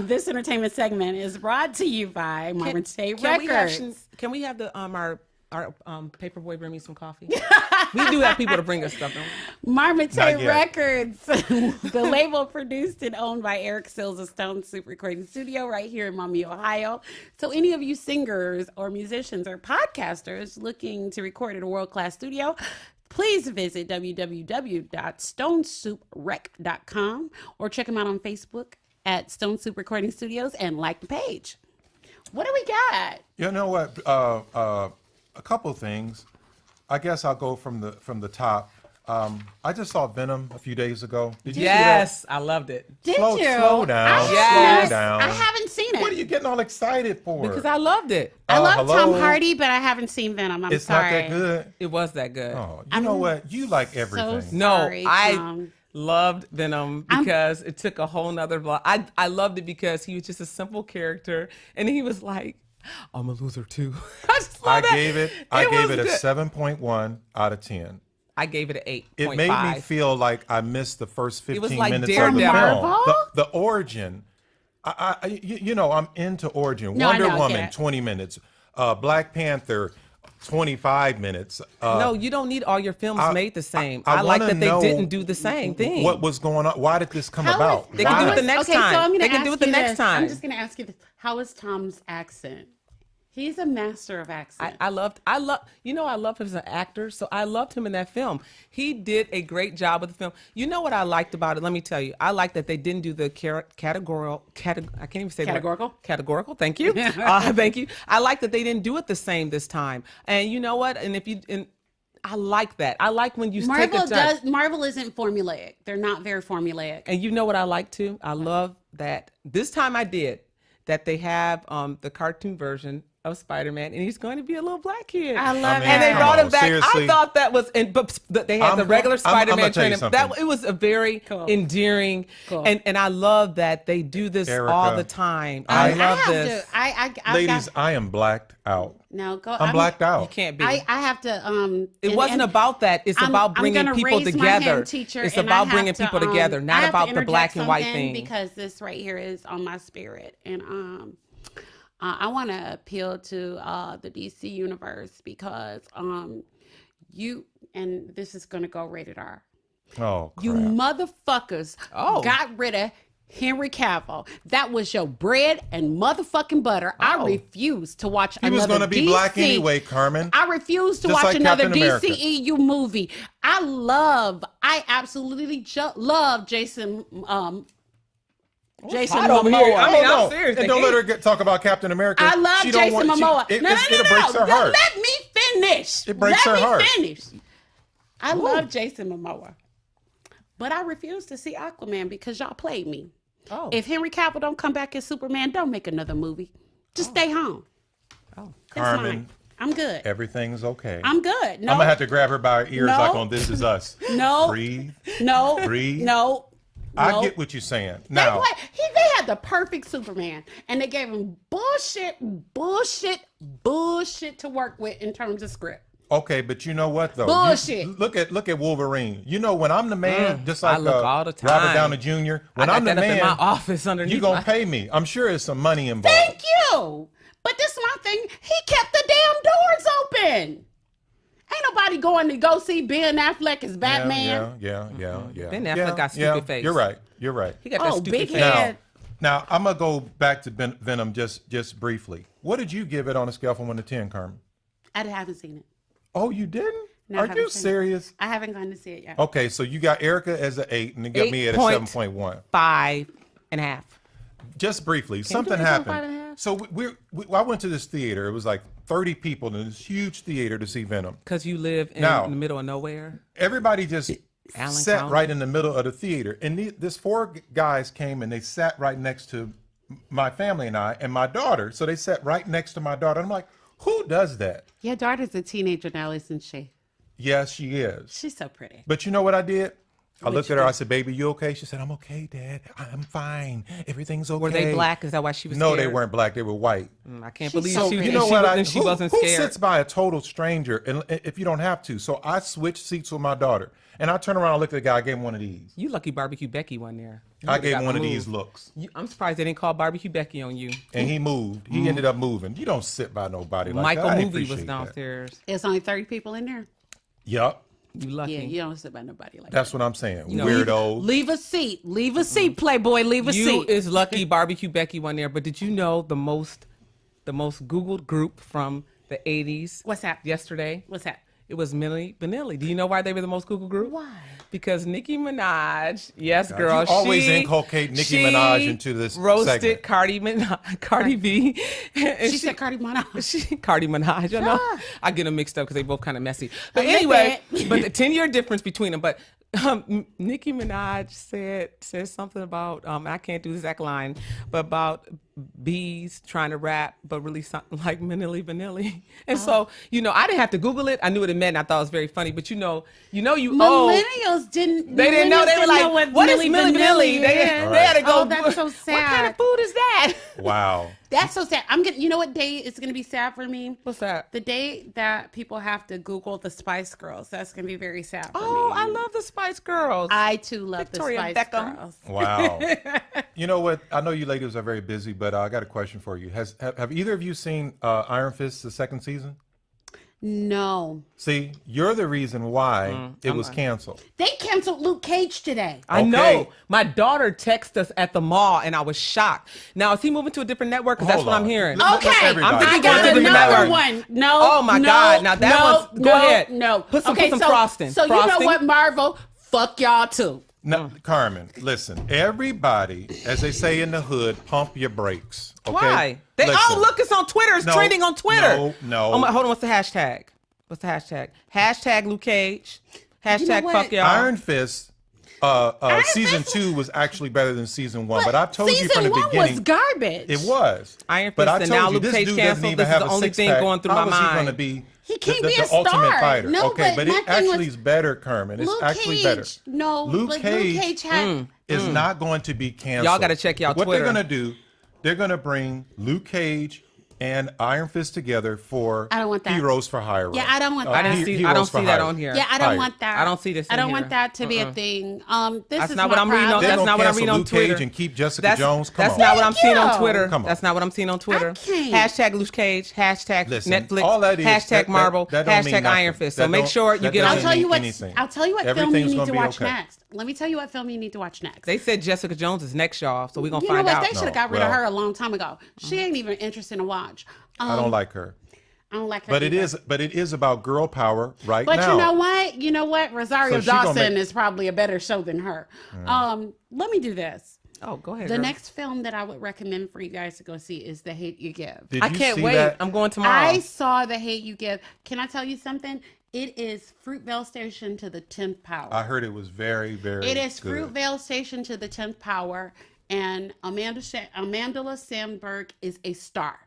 this entertainment segment is brought to you by Marvin Tate Records.
Can we have the our paperboy bring me some coffee? We do have people to bring us stuff, don't we?
Marvin Tate Records, the label produced and owned by Eric Sills of Stone Soup Recording Studio right here in Maumee, Ohio. So any of you singers or musicians or podcasters looking to record at a world-class studio, please visit www.stonesouprec.com or check them out on Facebook at Stone Soup Recording Studios and like the page. What do we got?
You know what? A couple of things. I guess I'll go from the top. I just saw Venom a few days ago. Did you see that?
Yes, I loved it.
Slow down.
Slow
down.
I haven't seen it.
What are you getting all excited for?
Because I loved it.
I love Tom Hardy, but I haven't seen Venom. I'm
it's
sorry.
Not that good.
It was that good.
Oh, you know what? You like everything.
So sorry,
I loved Venom because it took a whole nother block. I loved it because he was just a simple character, and he was like, I'm a loser too. I just love
I
that.
gave it a
good.
7.1 out of 10.
I gave it an 8.5.
It made me feel like I missed the first 15
was like
minutes of the
Daredevil.
film.
Marvel?
The origin. You know, I'm into origin.
No, I
Wonder
know, I
Woman,
get it.
20 minutes. Black Panther, 25 minutes.
No, you don't need all your films made the same.
I
I like
wanna
that they
know
didn't do the same thing.
What was going on? Why did this come about?
They can do
Why?
it the next
okay,
time.
So I'm gonna
They can
ask
do it the
you
next
this.
time.
I'm just going to ask you this. How is Tom's accent? He's a master of accent.
I love, you know, I love him as an actor, so I loved him in that film. He did a great job with the film. You know what I liked about it? Let me tell you. I liked that they didn't do the categorical, I can't even say
Categorical?
that. Categorical, thank you. Thank you. I like that they didn't do it the same this time. And you know what? I like that. I like when you take a time.
Marvel isn't formulaic. They're not very formulaic.
And you know what I like too? I love that this time I did that they have the cartoon version of Spider-Man, and he's going to be a little black kid.
I love
I mean,
And they
come
brought
on,
him back.
seriously.
I thought that was, but they had the regular
I'm gonna
Spider-Man
tell you
training. That
something.
it was a very endearing,
Cool.
and I love that they do this
Erica,
all the time.
I
I love
have
this.
To, I've
Ladies,
got,
I am blacked out.
no, go.
I'm blacked out.
You can't be.
I have to.
It wasn't about that. It's about bringing
gonna
people
raise my hand,
together.
teacher,
It's
and
about
I
bringing
have to,
people together,
I
not
have to
about the black
interject
and white
something
thing.
because this right here is on my spirit, and I want to appeal to the DC universe because you, and this is gonna go rated R.
Oh, crap.
You motherfuckers
Oh.
got rid of Henry Cavill. That was your bread and motherfucking butter. I
Oh.
refuse to watch
He
another
was going to be
DC.
black anyway, Carmen.
I refuse to
Just
watch
like
another
Captain America.
DCEU movie. I absolutely love Jason
hot over here?
Momoa.
I mean,
no,
I'm serious.
and don't let her talk about Captain America.
I love
She don't
Jason
want-
Momoa.
It
No,
breaks her heart.
Let me finish.
It breaks
Let
her heart.
me finish. I love Jason Momoa. But I refuse to see Aquaman because y'all played me.
Oh.
If Henry Cavill don't come back as Superman, don't make another movie. Just stay home.
Oh.
That's
Carmen,
mine. I'm good.
everything's okay.
I'm good. No,
I'm gonna have to grab her by her ears
No.
like on This Is Us.
No.
Breathe.
no,
Breathe.
no.
I get what you're saying.
They,
Now,
they had the perfect Superman, and they gave him bullshit to work with in terms of script.
okay, but you know what though?
Bullshit.
Look at Wolverine. You know when I'm the man, just like
I look all the time.
Robert Downey Jr. When
I got
I'm the
that up in
man,
my office underneath.
you gonna
my-
pay me. I'm sure there's some money involved.
Thank you. But this is my thing. He kept the damn doors open. Ain't nobody going to go see Ben Affleck as Batman.
Yeah.
Ben Affleck got stupid face.
You're right. You're right.
He got that
Oh,
stupid
big
face.
head.
Now I'm gonna go back to Venom just briefly. What did you give it on a scale from 1 to 10, Carmen?
I haven't seen it.
Oh, you didn't?
No, I
Are
haven't
you
seen it.
serious?
I haven't gone to see it yet.
Okay, so you got Erica as an 8, and you got me at a 7.1.
5.5.
Just briefly,
you
something
do it on 5.5?
happened. So I went to this theater. It was like 30 people in this huge theater to see Venom.
Because you live in
Now-
the middle of nowhere.
Everybody just
Allen
sat
County?
right in the middle of the theater, and this 4 guys came and they sat right next to my family and I and my daughter. So they sat right next to my daughter. I'm like, who does that?
Your daughter's a teenager now, isn't she?
Yes, she is.
She's so pretty.
But you know what I did? I
What'd
looked
you
at her.
do?
I said, "Baby, you okay?" She said, "I'm okay, Dad. I'm fine. Everything's okay."
Were they black? Is that why she was
No,
scared?
they weren't black. They were white.
I can't
She's
believe
so
she,
pretty.
You know
she,
what?
was, she wasn't
who
scared.
sits by a total stranger and if you don't have to? So I switched seats with my daughter, and I turned around and looked at the guy. I gave him one of these.
You lucky Barbecue Becky wasn't there. You
I
would've
gave
got
him one of
moved.
these looks,
I'm surprised they didn't call Barbecue Becky on you.
and he moved. He ended up moving. You don't sit by nobody like
Michael
that. I
Movie was
appreciate that.
downstairs.
There's only 30 people in there.
Yup,
You lucky.
Yeah, you don't sit by nobody like
that's
that.
what I'm saying.
know,
Weirdos.
Leave a seat. Leave a seat, Playboy. Leave a
You
seat.
is lucky Barbecue Becky wasn't there. But did you know the most Googled group from the 80s?
What's that?
Yesterday?
What's that?
It was Milli Vanilli. Do you know why they were the most Googled group?
Why?
Because Nicki Minaj, yes,
God,
girl,
you always
she
inculcate Nicki
she
Minaj into this
roasted
segment.
Cardi B. And
She said Cardi Minaj.
Cardi Minaj, you know. I get them mixed up because they both kind of messy. But
A little
anyway,
bit.
but the 10-year difference between them. But Nicki Minaj said something about I can't do this exact line, but about bees trying to rap, but really something like Milli Vanilli. And so, you know, I didn't have to Google it. I knew what it meant. And I thought it was very funny. But you owe.
Millennials didn't.
They didn't know. They were like, "What is Milli Vanilli?" They had to go.
Oh, that's so sad.
What kind of food is that? sad.
Wow.
That's so sad. I'm gonna. You know what day it's gonna be sad for me?
What's that?
The day that people have to Google the Spice Girls. That's gonna be very sad for me.
Oh, I love the Spice Girls.
I too love
Victoria
the Spice
Beckham.
Girls.
Wow. You know what? I know you ladies are very busy, but I got a question for you. Have either of you seen Iron Fist, the second season?
No,
See, you're the reason why it was canceled.
they canceled Luke Cage today.
I
Okay.
know. My daughter texted us at the mall, and I was shocked. Now, is he moving to a different network? Because that's
Hold
what I'm
on.
hearing.
Let
Okay,
everybody-
I'm thinking
I got
going to the
another
network.
one. No.
Oh, my
no,
God. Now that
no,
one's- go ahead.
No.
Put some
okay, so,
frosting.
So you
Frosting.
know what, Marvel? Fuck y'all too.
No, Carmen, listen. Everybody, as they say in the hood, pump your brakes. Okay?
Why?
Listen.
Look, it's on Twitter. It's
No,
trending on Twitter.
no.
Oh my, hold on, what's the hashtag? What's the hashtag? Hashtag Luke Cage. Hashtag
You know what?
fuck y'all.
Iron Fist. Season 2 was actually better than season 1, but I've told you
season
from the
one
beginning
was garbage.
it was.
Iron
But
Fist,
I
and
told
now
you,
Luke
this
Cage
dude doesn't
canceled.
even
This is
have
the
a
only thing
six-pack.
going through
How
my
is he
mind.
going to be
He can't
the
be a
ultimate
star.
fighter?
No,
okay,
but
but
my
it
thing
actually
was-
is better, Carmen. It's
Luke
actually
Cage,
better.
No,
Luke
but
Cage
Luke Cage had.
is not going to be canceled.
Y'all gotta check y'all
what
Twitter.
they're going to do, they're going to bring Luke Cage and Iron Fist together for
I don't want that.
Heroes for Hire.
Yeah, I don't want that.
I didn't see. I don't see that on here.
Yeah, I don't
Hire.
want that.
I don't see this
I
in
don't
here.
want that to be a thing. This
That's
is
not what
my
I'm reading on.
problem.
They're
That's
gonna
not what I'm
cancel
reading on
Luke
Twitter.
Cage and keep Jessica
That's,
Jones. Come
that's
on.
not what I'm seeing on
you.
Twitter.
Come on.
That's not what I'm seeing on Twitter.
can't.
Hashtag Luke Cage. Hashtag
Listen,
Netflix.
all that is-
hashtag
that-
Marvel.
that don't mean
hashtag
nothing.
Iron Fist.
That
So make
don't-
sure you
that
get
doesn't
on.
I'll tell you
mean
what.
anything.
I'll tell you what film
Everything's
you need
gonna
to
be
watch
okay.
next. Let me tell you what film you need to watch next.
They said Jessica Jones is next, y'all. So we're gonna
You know
find
what?
out.
They should have got rid of
well-
her a long time ago. She ain't even interesting to watch.
I don't like her.
I don't like her.
But it
either.
is about girl power right
But
now.
you know what? You know what? Rosario
So she gonna
Dawson
make-
is probably a better show than her. Let me do this.
Oh, go ahead.
The
girl.
next film that I would recommend for you guys to go see is The Hate You Give.
Did
I
you
can't
see
wait.
that?
I'm going tomorrow.
I saw The Hate You Give. Can I tell you something? It is Fruitvale Station to the 10th power.
I heard it was very, very
It is
good.
Fruitvale Station to the 10th power, and Amanda Sandberg is a star.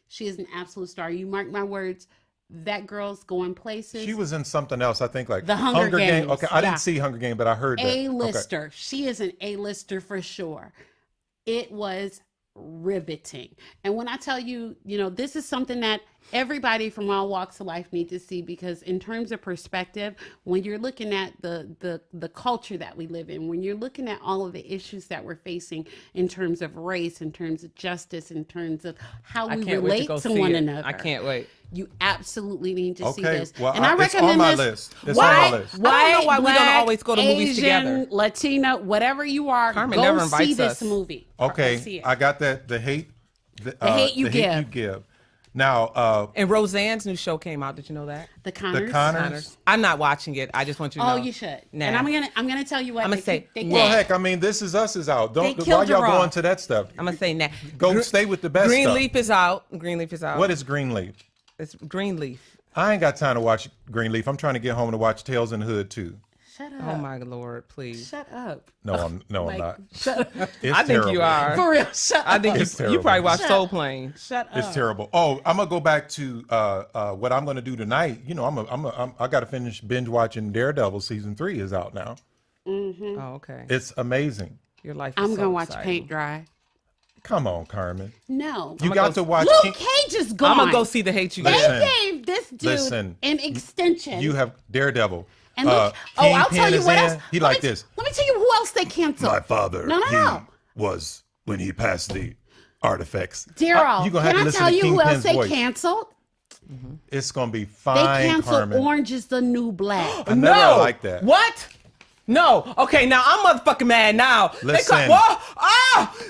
She is an absolute star. You mark my words, that girl's going places.
She was in something else, I think, like
The Hunger Games,
Okay, I
yeah.
didn't see Hunger Game, but I heard that.
A-lister. She is an A-lister for sure. It was riveting. And when I tell you, this is something that everybody from all walks of life need to see, because in terms of perspective, when you're looking at the culture that we live in, when you're looking at all of the issues that we're facing in terms of race, in terms of justice, in terms of how
I
we
can't wait
relate
to go
to
see
one
it.
another.
I can't wait.
You absolutely need to see
Okay,
this.
well,
and I
it's
recommend
on my
this.
list. It's
Why?
on my list.
I don't know why we don't
Black,
always go to movies
Asian,
together.
Latina, whatever you are,
Carmen
go
never
see
invites
this
us.
movie. Go see
Okay,
it.
I got that. The hate
You Give.
Now,
And Roseanne's new show came out. Did you know that?
The Connors.
Connors.
I'm not watching it. I just want you to know.
Oh, you should.
Nah.
And I'm gonna tell you what.
I'ma
they
say,
keep- they
well,
keep-
heck, I mean, This Is Us is out.
They
Why
killed
y'all
her
going
off.
to that stuff?
I'm gonna say nah.
Go stay with the best stuff.
Greenleaf is out. Greenleaf is out.
What is Greenleaf?
It's Greenleaf.
I ain't got time to watch Greenleaf. I'm trying to get home to watch Tales in the Hood too.
Shut up.
Oh my Lord, please.
Shut up.
No, I'm
Like,
not.
shut up.
It's
I think
terrible.
you are.
For real. Shut
I
up.
think
It's
you
terrible.
probably watch
Shut
Soul
up.
Plane.
Shut up.
It's terrible. Oh, I'm gonna go back to what I'm gonna do tonight. I got to finish binge watching Daredevil season 3 is out now.
Oh, okay.
It's amazing.
Your life. Is
I'm
so
gonna watch
exciting.
Paint Dry.
Come on, Carmen.
No.
You got to watch.
Luke Cage is gone.
I'm gonna go see the Hate You
They
Give.
Listen.
gave this dude
Listen.
an extension.
You have Daredevil.
And look, I'll
Kingpin
tell you
is
what
in.
else.
He
Let
like
me-
this.
Let me tell you who else they canceled.
My father.
No.
He was when he passed the artifacts.
Daryl,
you gonna have
can
to
I
listen
tell
to
you who
Kingpin's
else they
voice.
canceled?
It's gonna be
They
fine,
canceled
Carmen.
Orange is the New Black.
I never liked that.
What? No. Okay, now I'm motherfucking mad now.
Listen.
What?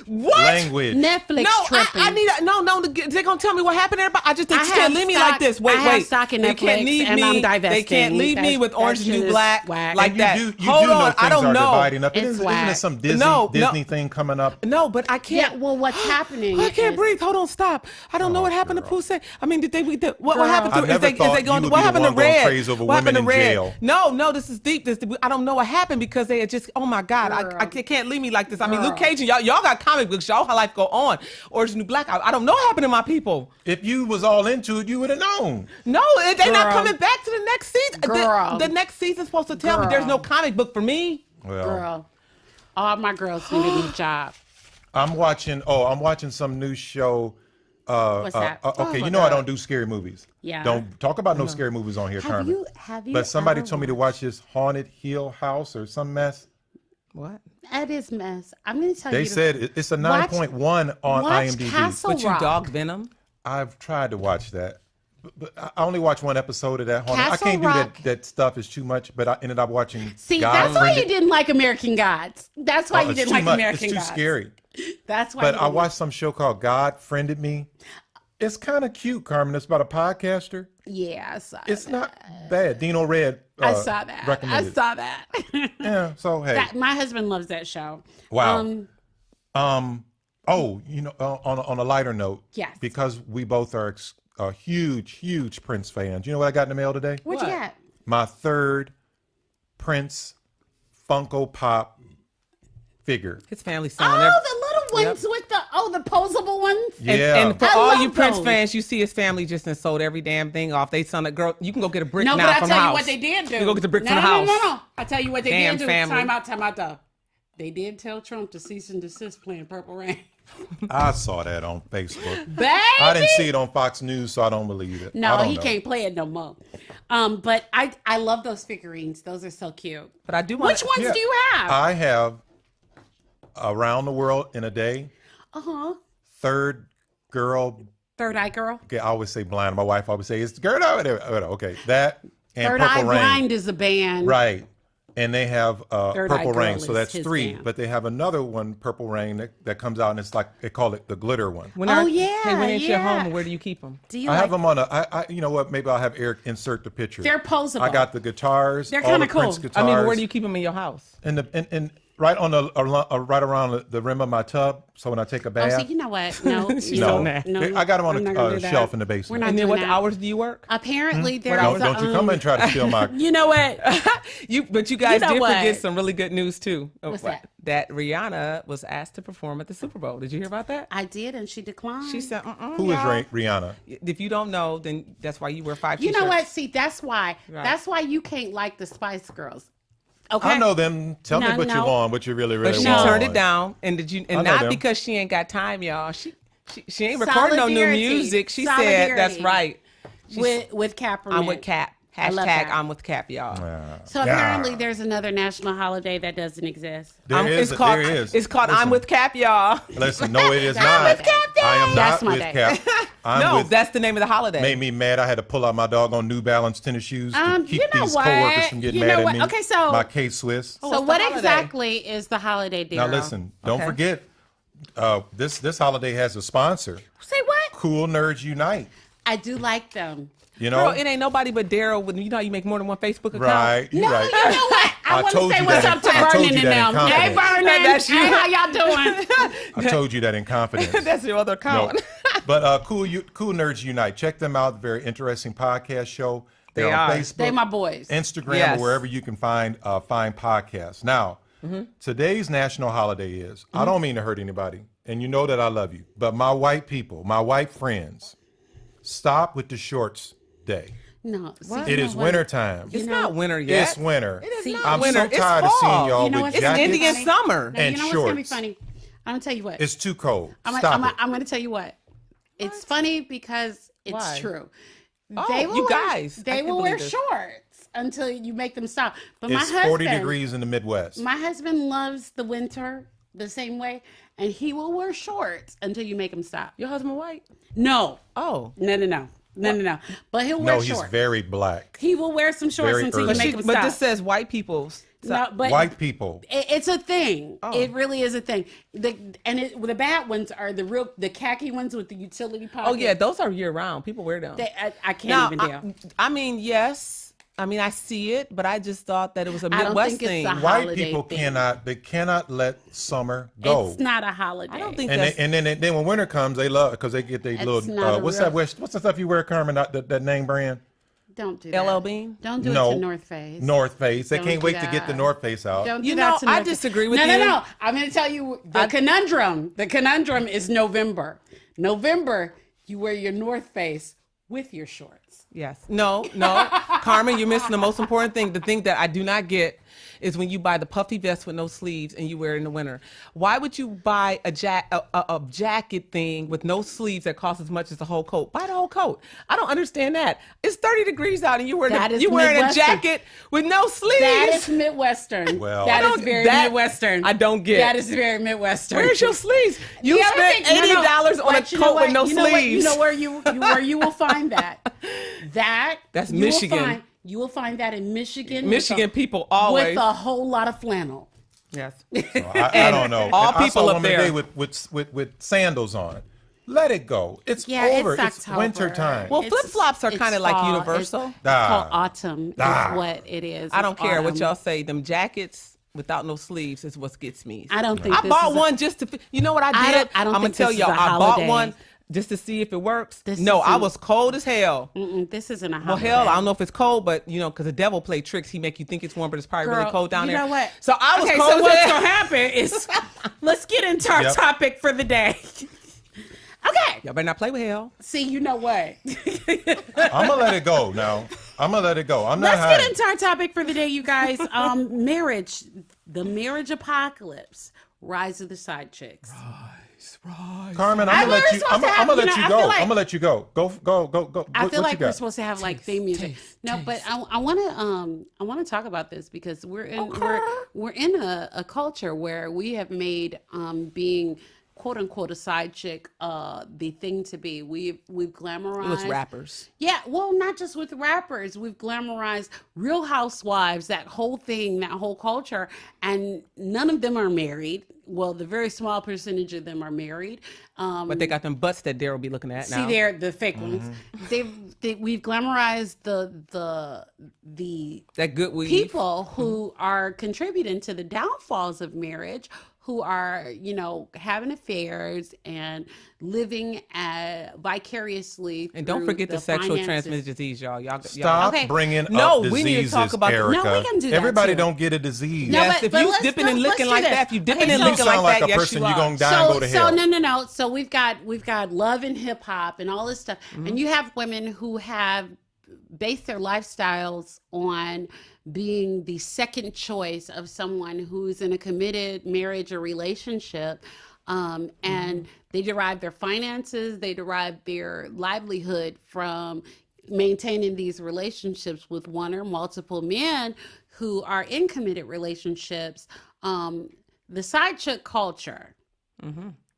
Language.
Netflix
No,
tripping.
I need no. They gonna tell me what happened. Everybody, I just they
I
can't
have
leave me
stock-
like this. Wait,
I have
wait.
stock in
They
Netflix,
can't leave
and
me.
I'm divesting.
They can't leave me with Orange
That
is New
shit is
Black
whack.
like
And
that.
you
Hold
do know
on,
things
I don't
are
know.
dividing up.
It's
Isn't
whack.
there some Disney
No.
thing coming up?
No, but I can't.
Yeah, well, what's happening?
I can't
is-
breathe. Hold on, stop. I don't know what happened
girl.
to Poussey. I mean, did they? What
Girl.
happened
I
to? Is
never
they
thought
going?
you would
What
be the
happened to
one going
Red?
crazy over
What happened to
women in
Red?
jail.
No, this is deep. I don't know what happened because they had just. Oh my God,
Girl.
I can't leave me like this. I mean,
Girl.
Luke Cage, and y'all got comic books. Y'all life go on. Orange is the New Black. I don't know what happened to my people.
If you was all into it, you would have known.
No, they're not
Girl.
coming back to the next season.
Girl.
The next season's supposed to tell me
Girl.
there's no comic book for me.
Well,
Girl, all my girls need a new job.
I'm watching some new show.
What's that?
Okay, you know I don't do scary movies.
Yeah.
Don't talk about no scary movies on here, Carmen.
Have you?
But somebody
ever
told me to watch this Haunted Hill House or some mess.
What?
That is mess. I'm going to tell you.
They said it's a 9.1 on
watch
IMDb.
Castle
But you
Rock.
dog Venom?
I've tried to watch that, but I only watched one episode of that.
Castle
I can't
Rock.
do that stuff. Is too much. But I ended up watching.
See,
God
that's why
Friended-
you didn't like American Gods. That's why you
it's
didn't
too
like
much.
American
It's too
Gods.
scary.
That's why.
But
you
I
didn't
watched some show called God Friended Me. It's kind of cute, Carmen. It's about a podcaster.
Yeah, I saw
It's
that.
not bad. Dino Red.
I saw that.
Recommended.
I saw that.
Yeah. So hey.
My husband loves that show.
Wow. Oh, on a lighter note.
Yes.
Because we both are huge Prince fans. You know what I got in the mail today?
What you got?
My third Prince Funko Pop figure.
His family's selling
Oh,
everything.
the little ones with the posable ones.
Yeah.
And for
I
all
love
you Prince
those.
fans, you see his family just done sold every damn thing off. They son of girl, you can go get a brick
No,
now
but I
from
tell
the
you
house.
what they did do.
You go get the brick
no,
from the
no,
house.
No. I tell you what they
Damn
did do.
family.
Time out though. They did tell Trump to cease and desist playing Purple Rain.
I saw that on Facebook.
Baby.
I didn't see it on Fox News, so I don't believe it. I
No,
don't
he
know.
can't play it no more. But I love those figurines. Those are so cute.
But I do want
Which ones
Yeah.
do you have?
I have Around the World in a Day. Third Girl.
Third Eye Girl.
Okay, I always say blind. My wife always say it's the girl over there. Okay, that and
Third
Purple
Eye
Rain.
Blind is a band.
Right. And they have
Third Eye
Purple
Girl
Rain,
is
so that's
his
3.
band.
But they have another one, Purple Rain, that comes out, and it's like they call it the glitter one.
When
Oh,
are-
yeah,
Hey, when ain't you
yeah.
home? Where do you keep them?
Do you
I
like
have them on you know what? Maybe I'll have Eric insert the picture.
They're posable.
I got the guitars.
They're
all
kinda
the Prince
cool.
guitars.
I mean, where do you keep them in your house?
And right on right around the rim of my tub. So when I take a
Oh,
bath,
so you know what? No,
She's
you
so
know,
nasty.
no,
I got them on
I'm
a
not gonna do that.
shelf in the
We're
basement.
not
And then
doing
what
that.
hours do you work?
Apparently, there
Don't,
is
don't you come and try to steal my.
You know what?
But you guys
You know
did
what?
forget some really good news too.
What's that?
That Rihanna was asked to perform at the Super Bowl. Did you hear about that?
I did, and she declined.
She said,
Who is Rihanna?
If you don't know, then that's why you wear 5
You
t-shirts.
know what? See, that's why.
Right.
That's why you can't like the Spice Girls. Okay.
I know them. Tell me
No,
what you
no.
want, what you really
But she
want.
turned it down, and
I know
not
them.
because she ain't got time, y'all. She ain't recording no new
Solidarity.
music. She said that's
Solidarity.
right.
With Kaepernick.
I'm with Cap.
I love
Hashtag
that.
I'm with Cap, y'all.
So apparently, there's another national holiday that doesn't exist.
There is.
It's called,
There is.
It's called
Listen,
I'm with Cap, y'all.
Listen, no, it is
I'm
not.
with Cap Day.
I am
That's
not
my
with
day.
Cap. I'm
No,
with.
that's the name of the holiday.
Made me mad. I had to pull out my doggone New Balance tennis shoes to keep
you know
these
what?
coworkers from getting
You
mad
know
at
what?
me.
Okay, so-
my K-Swiss.
So
what's the
what
holiday?
exactly is the holiday, Darryl?
Now listen, don't
Okay.
forget, this holiday has a sponsor.
Say what?
Cool Nerds Unite.
I do like them.
You know,
Girl, it ain't nobody but Daryl. When you know how you make more than one Facebook account.
right? You're
No,
right.
you know what? I want to
told
say
you
what's
that
up to
I told
Vernon
you
and
that in
them. Hey,
confidence.
Vernon.
That's you.
Hey, how y'all doing?
I told you that in confidence.
That's your other
No,
account.
but Cool Nerds Unite. Check them out. Very interesting podcast show. They're
They
on
are.
Facebook,
They my boys.
Instagram,
Yes.
or wherever you can find podcasts. Now, today's national holiday is. I don't mean to hurt anybody, and you know that I love you. But my white people, my white friends, stop with the shorts day.
No, see,
It
you know
is
what?
winter time.
It's not winter yet.
It's winter.
It is
See,
not
I'm
winter.
so
It's
tired of seeing
fall.
y'all
You know
with
what's
It's
jackets.
Indian
funny?
summer.
Now,
and
you know what's gonna be
shorts.
funny? I'm gonna tell you what.
It's too cold.
I'm
Stop
gonna,
it.
I'm gonna tell you what. It's funny because it's
Why?
true.
Oh, you guys. I
They
can't
will wear
believe this.
shorts until you make them stop. But my
It's
husband,
40 degrees in the Midwest.
my husband loves the winter the same way, and he will wear shorts until you make him stop.
Your husband white?
No,
Oh.
no. But he'll
No,
wear
he's
shorts.
very black.
He will wear some shorts
Very
until you
early.
make him
But
stop.
this says white people.
No, but
White people.
it's a thing.
Oh.
It really is a thing. The bad ones are the khaki ones with the utility pocket.
Oh yeah, those are year round. People wear them.
I can't
Now,
even tell.
I mean, yes. I mean, I see it, but I just thought that it was a
I don't
Midwest
think it's
thing.
a
White
holiday
people
thing.
cannot let summer go.
It's not a holiday.
I don't think
And
that's.
then when winter comes, they love because they get their
It's
little
not a
what's
real-
that? What's the stuff you wear, Carmen? That name brand?
Don't do that.
LL Bean?
Don't do
No.
it to North Face.
North Face. They
Don't
can't
do
wait to get the
that.
North Face out.
Don't do
You
that
know,
to
I
North Face.
disagree with
no,
you.
No. I'm going to tell you the conundrum. The conundrum is November. November, you wear your North Face with your shorts.
Yes. No. Carmen, you're missing the most important thing. The thing that I do not get is when you buy the puffy vest with no sleeves and you wear it in the winter. Why would you buy a jacket thing with no sleeves that costs as much as the whole coat? Buy the whole coat. I don't understand that. It's 30 degrees out and you're wearing a jacket with no sleeves.
That is Midwestern.
Well,
that is very Midwestern.
I don't get.
That is very Midwestern.
Where's your sleeves? You spent $80 on a coat with no sleeves.
You know where you will find that.
That's
you
Michigan.
You will find that in Michigan.
Michigan people always
with a whole lot of flannel.
Yes.
So I don't know.
All
I
people
saw a
up
woman
there
today with sandals on. Let it go. It's over. It's winter time.
Well, flip-flops are kind of like universal.
It's called autumn is what it is.
I don't care what
autumn.
y'all say. Them jackets without no sleeves is what gets me.
I don't think
I bought one just to. You know what I did?
I don't
I'm gonna
think
tell
this
y'all.
is a
I bought
holiday.
one just to see if it works. I
isn't-
was cold as hell.
This isn't a
Well,
holiday.
hell, I don't know if it's cold, but because the devil play tricks. He make you think it's warm, but it's probably really
Girl,
cold down there.
You know what?
So I was
okay,
cold
so
as
what's
hell.
gonna happen is let's get into our topic for the day. Okay.
Y'all better not play with hell.
See, you know what?
I'm gonna let it go now. I'm gonna let it go. I'm not
Let's
hiding.
get into our topic for the day, you guys. Marriage, the marriage apocalypse, rise of the side chicks.
Carmen,
I
I'm gonna let you.
supposed
I'm
to have-
gonna
you
let
know,
you
I
go.
feel like-
I'm gonna let you go. Go.
I
What
feel
you
like we're
got?
supposed to have like theme music. No, but I want to talk about this because we're in a culture where we have made being quote unquote a side chick the thing to be. We've glamorized.
It was rappers.
Yeah, well, not just with rappers. We've glamorized Real Housewives, that whole thing, that whole culture, and none of them are married. Well, the very small percentage of them are married.
But they got them butts that Darryl be looking at now.
See, they're the fake ones. We've glamorized the
that good weave.
people who are contributing to the downfalls of marriage, who are, having affairs and living vicariously.
And don't
through
forget the sexual
finances.
transmitted disease, y'all.
Stop
Okay.
bringing
No,
up
we
diseases,
need to talk about
Erica.
No, we can do that
Everybody
too.
don't get a disease.
No,
Yes,
but
if you
let's-
dipping and
let's
licking
do
like
this.
that, if you dipping
Okay,
and
so-
licking
You sound
like
like
that,
a
yes,
person
you
you
are.
gonna die and go to hell.
No. So we've got love and hip hop and all this stuff, and you have women who have based their lifestyles on being the second choice of someone who's in a committed marriage or relationship. And they derive their finances, they derive their livelihood from maintaining these relationships with one or multiple men who are in committed relationships. The side chick culture.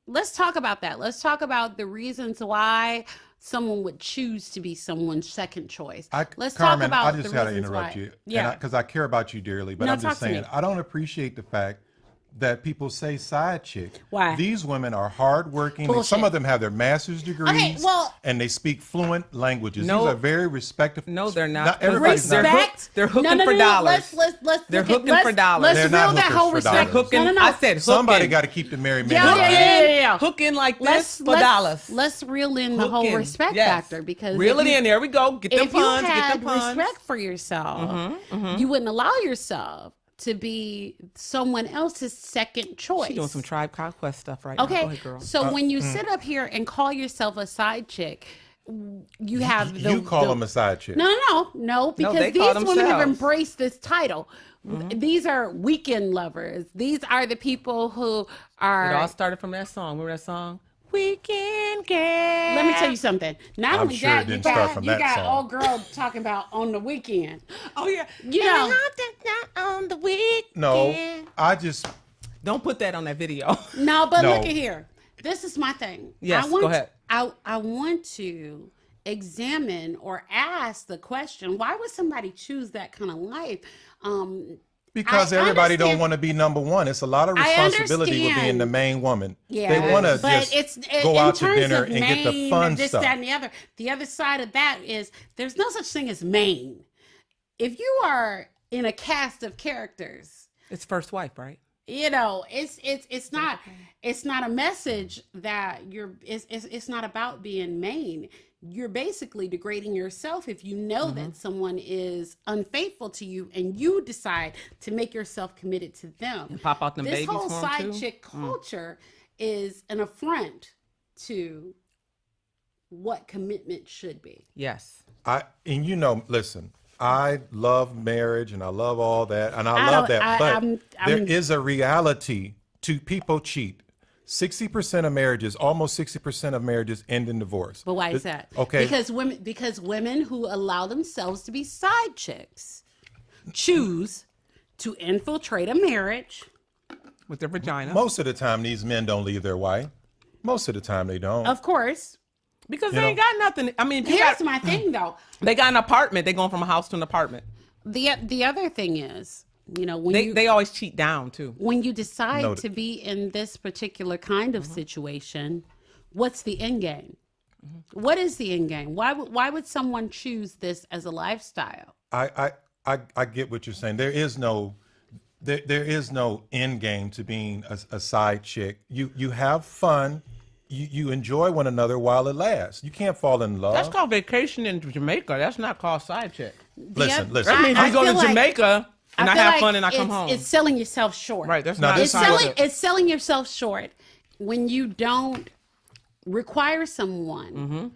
Let's talk about that. Let's talk about the reasons why someone would choose to be someone's second choice. Let's
Carmen,
talk about
I just
the
got to
reasons
interrupt
why.
you.
Yeah.
Because I care about you dearly, but
No,
I'm just
talk to
saying,
me.
I don't appreciate the fact that people say side chick.
Why?
These women are hardworking.
Bullshit.
Some of them have their master's degrees.
well-
and they speak fluent languages.
No.
These are very respected.
No, they're not.
Not everybody's not.
Respect.
They're hooking for dollars.
Let's
They're
look at-
hooking
let's-
for dollars.
Let's
They're not
build that
hookers
whole
for
respect.
dollars.
Hooking.
No.
I said hooking.
Somebody got to keep the married men.
Yeah,
alive.
yeah.
Hooking like this for dollars.
Let's reel in the whole
Hooking.
respect
Yes.
factor because
Reel
if
it
you-
in. There we go. Get them
if you
puns. Get
had
them puns.
respect for yourself, you wouldn't allow yourself to be someone else's second choice.
She doing some Tribe Called Quest stuff right now. Go
Okay,
ahead, girl.
so when you sit up here and call yourself a side chick, you have the
You call them a side chick.
No, because
they
these
call
women have
themselves.
embraced this title. These are weekend lovers. These are the people who
It
are.
all started from that song. Remember that song? Weekend girl.
Let me tell you something. Not
I'm
only
sure
that,
it
you
didn't start
got
from
you
that
got
song.
old girl talking about on the weekend.
Oh yeah.
You know.
on the weekend.
No, I just
Don't put that on that video.
No, but
No.
look at here. This is my thing.
Yes,
I want,
go ahead.
I want to examine or ask the question: why would somebody choose that kind of life?
because
I
everybody don't
understand-
want to be number one. It's a lot of
I
responsibility with being
understand.
the main woman.
Yeah,
They want to
but
just
it's
go
in
out to
terms
dinner
of
and get the
main
fun
and this,
stuff.
that, and the other. The other side of that is there's no such thing as main. If you are in a cast of characters,
It's first wife, right?
it's not a message that it's not about being main. You're basically degrading yourself if you know that someone is unfaithful to you and you decide to make yourself committed to them.
And pop out them
This
babies
whole
for 'em,
side
too?
chick culture is an affront to what commitment should be.
Yes.
Listen, I love marriage and I love all that, and I
I
love
don't-
that. But there
I'm-
is a reality to people cheat. 60% of marriages, almost 60% of marriages end in divorce.
But why is that?
Okay.
Because women who allow themselves to be side chicks choose to infiltrate a marriage.
With their vagina.
Most of the time, these men don't leave their wife. Most of the time, they don't.
Of course.
Because
You
they ain't
know?
got nothing. I mean,
Here's my thing, though.
they got an apartment. They going from a house to an apartment.
The other thing is, when
They always cheat down too.
when you decide
Noted.
to be in this particular kind of situation, what's the end game? What is the end game? Why would someone choose this as a lifestyle?
I get what you're saying. There is no end game to being a side chick. You have fun. You enjoy one another while it lasts. You can't fall in love.
That's called vacation in Jamaica. That's not called side chick.
Listen.
That means we go to
feel like-
Jamaica and I
feel
have
like
fun and I come home.
It's selling yourself short.
Right. That's
No,
not
this
It's
is
side
what-
selling.
chick.
It's selling yourself short when you don't require someone
Mm-hmm.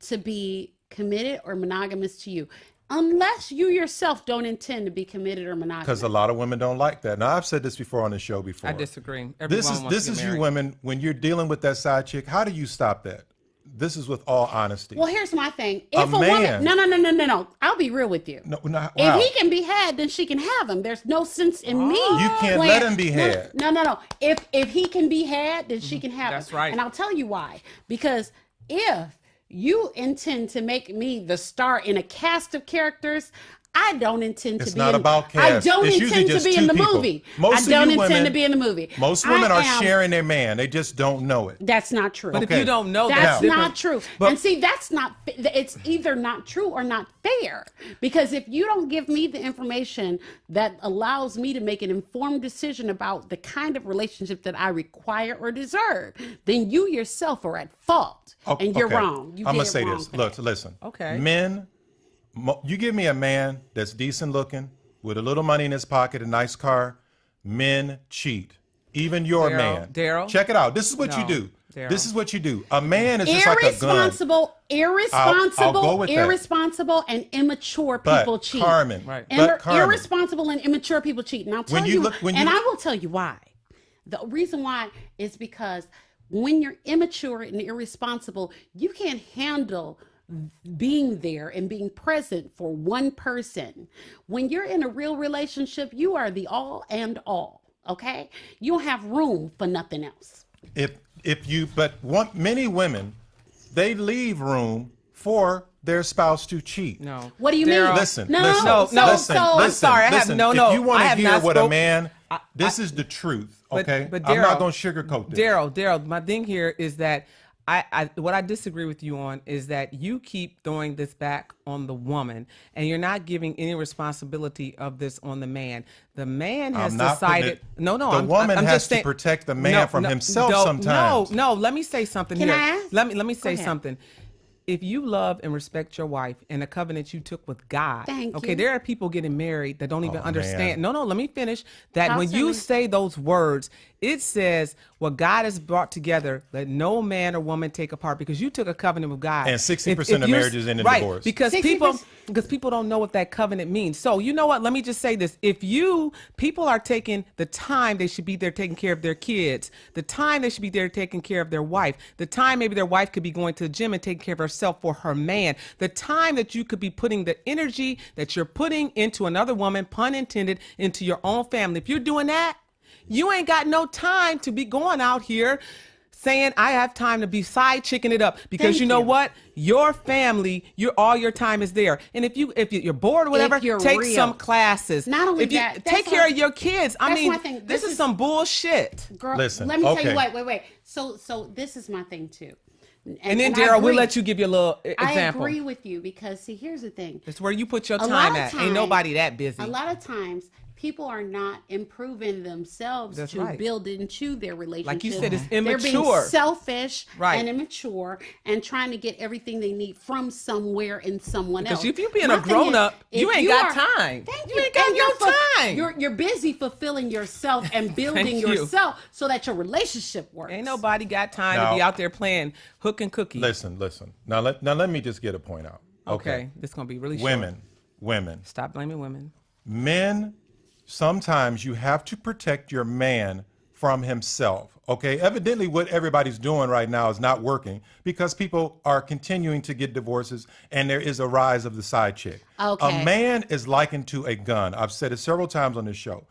to be committed or monogamous to you, unless you yourself don't intend to be committed or monogamous.
Because a lot of women don't like that. Now, I've said this before on the show before.
I disagree.
This
Everyone wants to
is
get
you
married.
women, when you're dealing with that side chick, how do you stop that? This is with all honesty.
Well, here's my thing.
A
If a woman,
man-
no. I'll be real with you.
No,
If
wow.
he can be had, then she can have him. There's no sense in me.
You can't
playing-
let him be had.
No. If he can be had, then she can have
That's
him.
right.
And I'll tell you why. Because if you intend to make me the star in a cast of characters, I don't intend
It's
to be
not
in,
about
I
cast.
don't
It's usually
intend to
just
be in
two
the
people.
movie.
Most
I
of
don't
you
intend
women-
to be in the movie.
Most women
I
are
am-
sharing their man. They just don't know it.
That's not true.
But if
Okay.
you don't know,
That's
different.
not true.
But-
And see, that's not, it's either not true or not fair. Because if you don't give me the information that allows me to make an informed decision about the kind of relationship that I require or deserve, then you yourself are at fault. And you're wrong. You
I'm
did
gonna
it
say
wrong
this.
for
Look,
that.
listen.
Okay.
Men, you give me a man that's decent looking, with a little money in his pocket, a nice car. Men cheat. Even your man.
Daryl?
Check it out. This is what you
No,
do.
Daryl.
This is what you do. A man is just like a gun.
Irresponsible,
I'll go with that.
irresponsible, and immature
But,
people cheat.
Carmen,
Right.
but Carmen,
Irresponsible and immature people cheat. And I'll tell
When you
you,
look- when
and
you-
I will tell you why. The reason why is because when you're immature and irresponsible, you can't handle being there and being present for one person. When you're in a real relationship, you are the all and all. Okay, you don't have room for nothing else.
many women, they leave room for their spouse to cheat.
No.
What do you mean?
Daryl,
Listen,
No,
listen,
no,
listen,
no,
listen,
so- I'm
listen,
sorry, I have-
listen.
no,
If
no,
you want
I
to
have
hear
not
what a
spoke-
man, this is the truth, okay?
But
I'm not
Daryl-
going to sugarcoat this.
Daryl, my thing here is that what I disagree with you on is that you keep throwing this back on the woman and you're not giving any responsibility of this on the man. The man has
I'm not putting
decided.
it-
No,
the
I'm
woman
I'm
has
just
to
saying,
protect the man from himself sometimes.
No, let me say something
Can
here.
I ask?
Let me say
ahead.
something. If you love and respect your wife and the covenant you took with God,
Thank
okay,
you.
there are people getting married that don't even
Oh,
understand.
man.
No, let me finish. That when
Constantly.
you say those words, it says what God has brought together, let no man or woman take apart, because you took a covenant with God.
And 60% of
you're-
marriages end in
right,
divorce.
Because
60%.
people don't know what that covenant means. So you know what? Let me just say this. If people are taking the time they should be there taking care of their kids, the time they should be there taking care of their wife, the time maybe their wife could be going to the gym and taking care of herself for her man, the time that you could be putting the energy that you're putting into another woman, pun intended, into your own family. If you're doing that, you ain't got no time to be going out here saying I have time to be side chicking it up, because
Thank
you know
you.
what? Your family, all your time is there. And if you're bored or whatever,
you're
take
real.
some classes.
Not only
if you
that,
take
that's
care
what-
of your kids. I
that's
mean,
my thing.
this
This
is
is-
some bullshit.
Girl,
Listen,
let me tell
okay.
you. Wait. So this is my thing too.
And then
I
Daryl, we'll
agree.
let you give your little
I
example.
agree with you because see, here's the thing.
It's where you put your
A lot
time
of
at.
times-
Ain't nobody that busy.
A lot of times, people are not improving themselves
That's
to
right.
build into their relationship.
Like you said, it's
They're being
immature.
selfish
Right.
and immature and trying to get everything they need from somewhere and someone else.
Because if you being
My
a
thing
grown
is,
up,
if
you ain't got
are-
time.
Thank
You
you.
ain't got
And
no
you're
time.
You're busy fulfilling yourself and building
Thank you.
yourself so that your relationship works.
Ain't nobody got time
Now-
to be out there playing hook and cookie.
Listen. Now let me just get a point out.
Okay, this is gonna be really short.
Women, women.
Stop blaming women.
Men, sometimes you have to protect your man from himself. Okay, evidently what everybody's doing right now is not working because people are continuing to get divorces and there is a rise of the side chick.
Okay.
A man is likened to a gun. I've said it several times on this show.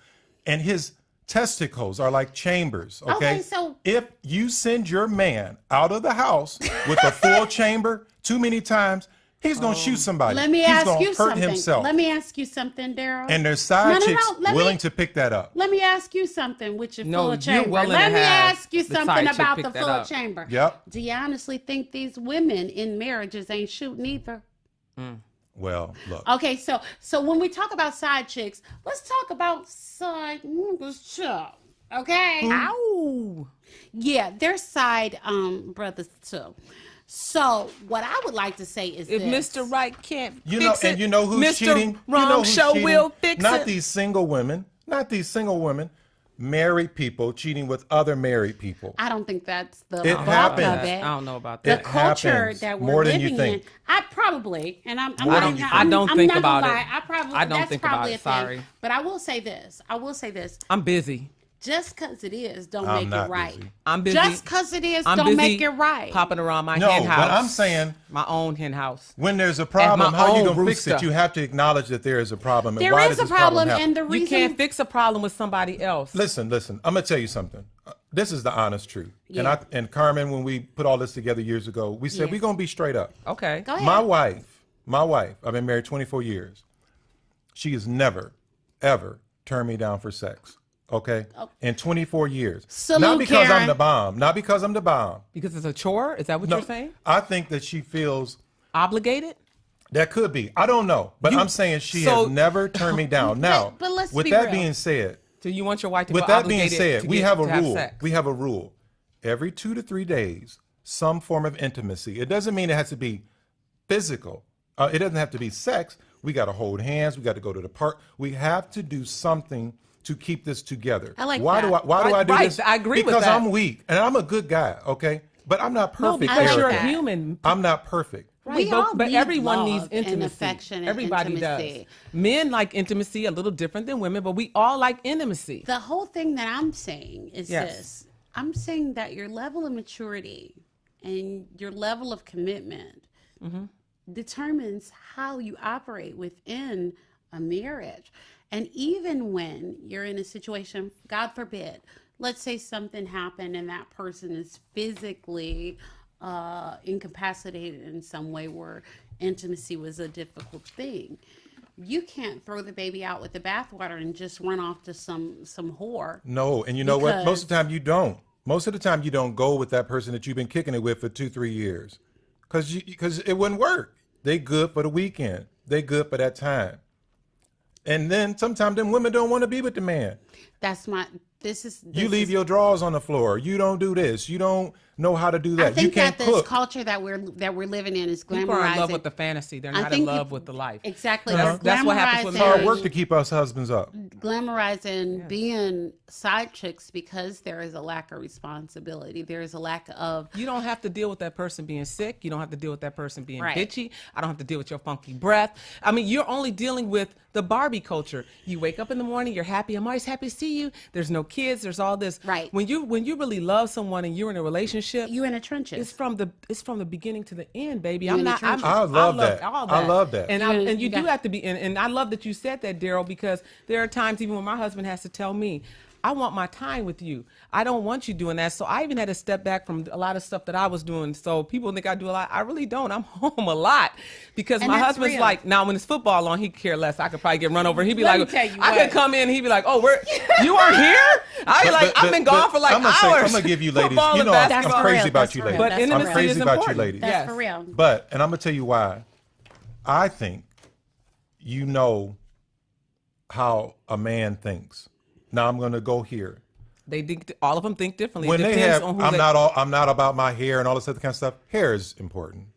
And his testicles are like chambers. Okay,
Okay, so-
if you send your man out of the house with a full chamber too many times, he's going to shoot somebody.
Let me
He's
ask
gonna
you
hurt
something.
himself.
Let me ask you something, Darryl.
And there's side
No,
chicks
let
willing
me-
to pick that up.
Let me ask you something with your
No,
full
you're
chamber.
willing
Let
to
me
have
ask you
the
something
side chick
about
pick
the
that
full
up.
chamber.
Yep.
Do you honestly think these women in marriages ain't shooting either?
Well, look.
Okay, so when we talk about side chicks, let's talk about side niggas too. Okay?
Ow.
Yeah, they're side brothers too. So what I would like to say is
If
this.
Mr. Right can't
You know,
fix it,
and you know who's
Mr.
cheating?
Wrong
you know who's
show
cheating?
will fix
Not
it.
these single women. Not these single women. Married people cheating with other married people.
I don't think that's the
It
bulk
happens.
of it.
I don't know about
The
that.
It
culture
happens
that we're
more than you
living
think.
in, I probably, and I'm
More
not,
than you think.
I'm,
I don't
I'm
think
not
about
gonna
it.
lie.
I don't
that's
think about
probably
it.
a thing.
Sorry.
But I will say this.
I'm busy.
Just because it is, don't
I'm
make
not
it right.
busy.
I'm busy.
Just because it is,
I'm
don't
busy
make it right.
popping around my
No,
hen
but
house.
I'm saying
my own hen house.
when there's a problem,
my
how you
own
gonna fix it?
rooster.
You have to acknowledge that there is a problem. And
There
why
is
does
a
this
problem,
happen?
and the
You
reason
can't fix a problem with somebody else.
Listen. I'm gonna tell you something. This is the honest truth.
Yeah.
And Carmen, when we put all this together years ago, we said
Yeah.
we're gonna be straight up.
Okay.
Go ahead.
My wife, I've been married 24 years. She has never, ever turned me down for sex. Okay? In 24 years.
Salute,
Not because
Karen.
I'm the bomb. Not because I'm the bomb.
Because it's a chore? Is that what
No,
you're saying?
I think that she feels
Obligated?
that could be. I don't know. But I'm saying she has never turned me down. Now,
but let's
with
be
that
real.
being said,
So you want your wife to
with
feel
that being
obligated
said,
to
we
get-
have
to
a rule.
sex.
We have a rule. Every 2 to 3 days, some form of intimacy. It doesn't mean it has to be physical. It doesn't have to be sex. We got to hold hands. We got to go to the park. We have to do something to keep this together.
I like
why
that.
do I do
Right,
this?
I agree with
because
that.
I'm weak and I'm a good guy. Okay, but I'm not
No,
perfect.
because
like
you're
Erica.
a human.
I'm not perfect.
Right,
We all
but
need
everyone
love
needs
and
intimacy.
affection and
Everybody
intimacy.
does. Men like intimacy a little different than women, but we all like intimacy.
The whole thing that I'm saying is
Yes.
this. I'm saying that your level of maturity and your level of commitment determines how you operate within a marriage. And even when you're in a situation, God forbid, let's say something happened and that person is physically incapacitated in some way where intimacy was a difficult thing. You can't throw the baby out with the bathwater and just run off to some whore.
No, and you know what?
Because-
Most of the time you don't. Most of the time you don't go with that person that you've been kicking it with for 2-3 years, because it wouldn't work. They good for the weekend. They good for that time. And then sometimes them women don't want to be with the man. You leave your drawers on the floor. You don't do this. You don't know how to do that.
I think
you can't
that this
cook.
culture that we're living in is glamorizing.
People are in love with the fantasy. They're
I
not in
think
love
you-
with the life.
Exactly.
That's what happens with
It's hard
marriage.
work to keep us husbands up.
Glamorizing being side chicks because there is a lack of responsibility. There is a lack of
You don't have to deal with that person being sick. You don't have to deal with that person being
Right.
bitchy. I don't have to deal with your funky breath. I mean, you're only dealing with the Barbie culture. You wake up in the morning, you're happy. I'm always happy to see you. There's no kids. There's all this.
Right.
When you really love someone and you're in a relationship,
you in the trenches.
it's from the beginning to the end, baby.
in
I'm
the
not.
trenches.
I love that.
all
I love that.
And
You
and you do
got-
have to be. And I love that you said that, Darryl, because there are times even when my husband has to tell me, I want my time with you. I don't want you doing that. So I even had to step back from a lot of stuff that I was doing. So people think I do a lot. I really don't. I'm home a lot because
And
my
that's
husband's
real.
like, now when it's football on, he could care less. I could probably get run over. He'd be
Let
like,
me tell you
I
what.
could come in. And he'd be like, oh, you aren't here? I'd be like, I've been gone for like
I'm gonna
hours.
I'm gonna give you ladies.
Football
You
and
know,
basketball.
That's
I'm
for
crazy
real.
about
That's
you
for real.
ladies.
But
That's
I'm
intimacy
crazy
is
about you
important.
ladies.
That's
Yes.
for real.
But, and I'm gonna tell you why. I think you know how a man thinks. Now I'm gonna go here.
They think all of them think differently.
When
It
they
depends
have,
on who
I'm not about my hair and all this other kind of stuff. Hair is important.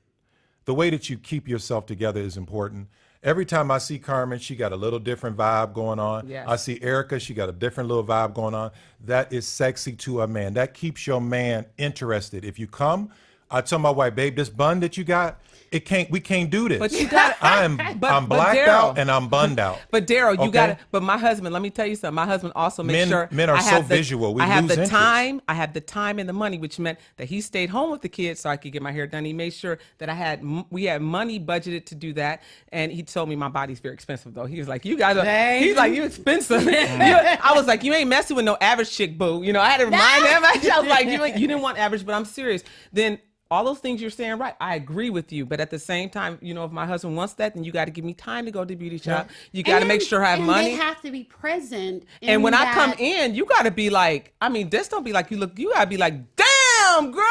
The way that you keep yourself together is important. Every time I see Carmen, she got a little different vibe going on.
Yes.
I see Erica, she got a different little vibe going on. That is sexy to a man. That keeps your man interested. If you come I tell my wife, babe, this bun that you got, we can't do this.
But you got.
I'm blacked
Daryl,
out and I'm bunned out.
But Darryl, you
Okay?
got to. But my husband, let me tell you something. My husband also makes sure
Men are
I have
so visual. We
I have
lose
the
interest.
time. I have the time and the money, which meant that he stayed home with the kids so I could get my hair done. He made sure that we had money budgeted to do that. And he told me my body's very expensive though. He was like, "You guys are." He's like, "You expensive." I was like, "You ain't messing with no average chick, boo." You know, I had to remind him. I was like, "You didn't want average," but I'm serious. Then. All those things you're saying, right? I agree with you, but at the same time, you know, if my husband wants that, then you got to give me time to go to the beauty shop. You got to make sure I have money.
They have to be present.
And when I come in, you got to be like, I mean, this don't be like you look. You got to be like, damn, girl,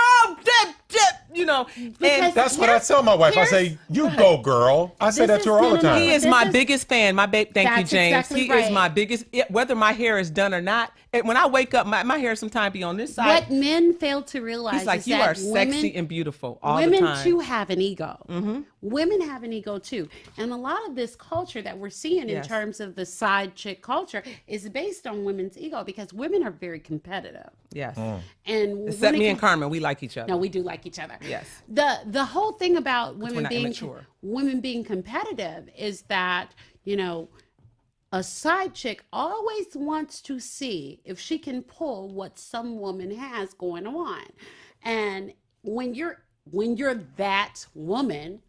you know. And
That's what I tell my wife. I say, "You go, girl." I say that to her all the time.
he is my biggest fan. My babe, thank you,
That's
James.
exactly
He
right.
is my biggest. Whether my hair is done or not, when I wake up, my hair sometimes be on this side.
What men fail to realize
He's like,
is
you
that
are sexy and beautiful all the
women
time.
too have an ego. Women have an ego too, and a lot of this culture that we're seeing in
Yes.
terms of the side chick culture is based on women's ego because women are very competitive.
Yes.
And
Except
when it
me and
comes-
Carmen, we like each other.
No, we do like each other.
Yes.
The whole thing about
we're
women
not
being
immature.
competitive is that, you know, a side chick always wants to see if she can pull what some woman has going on. And when you're that woman,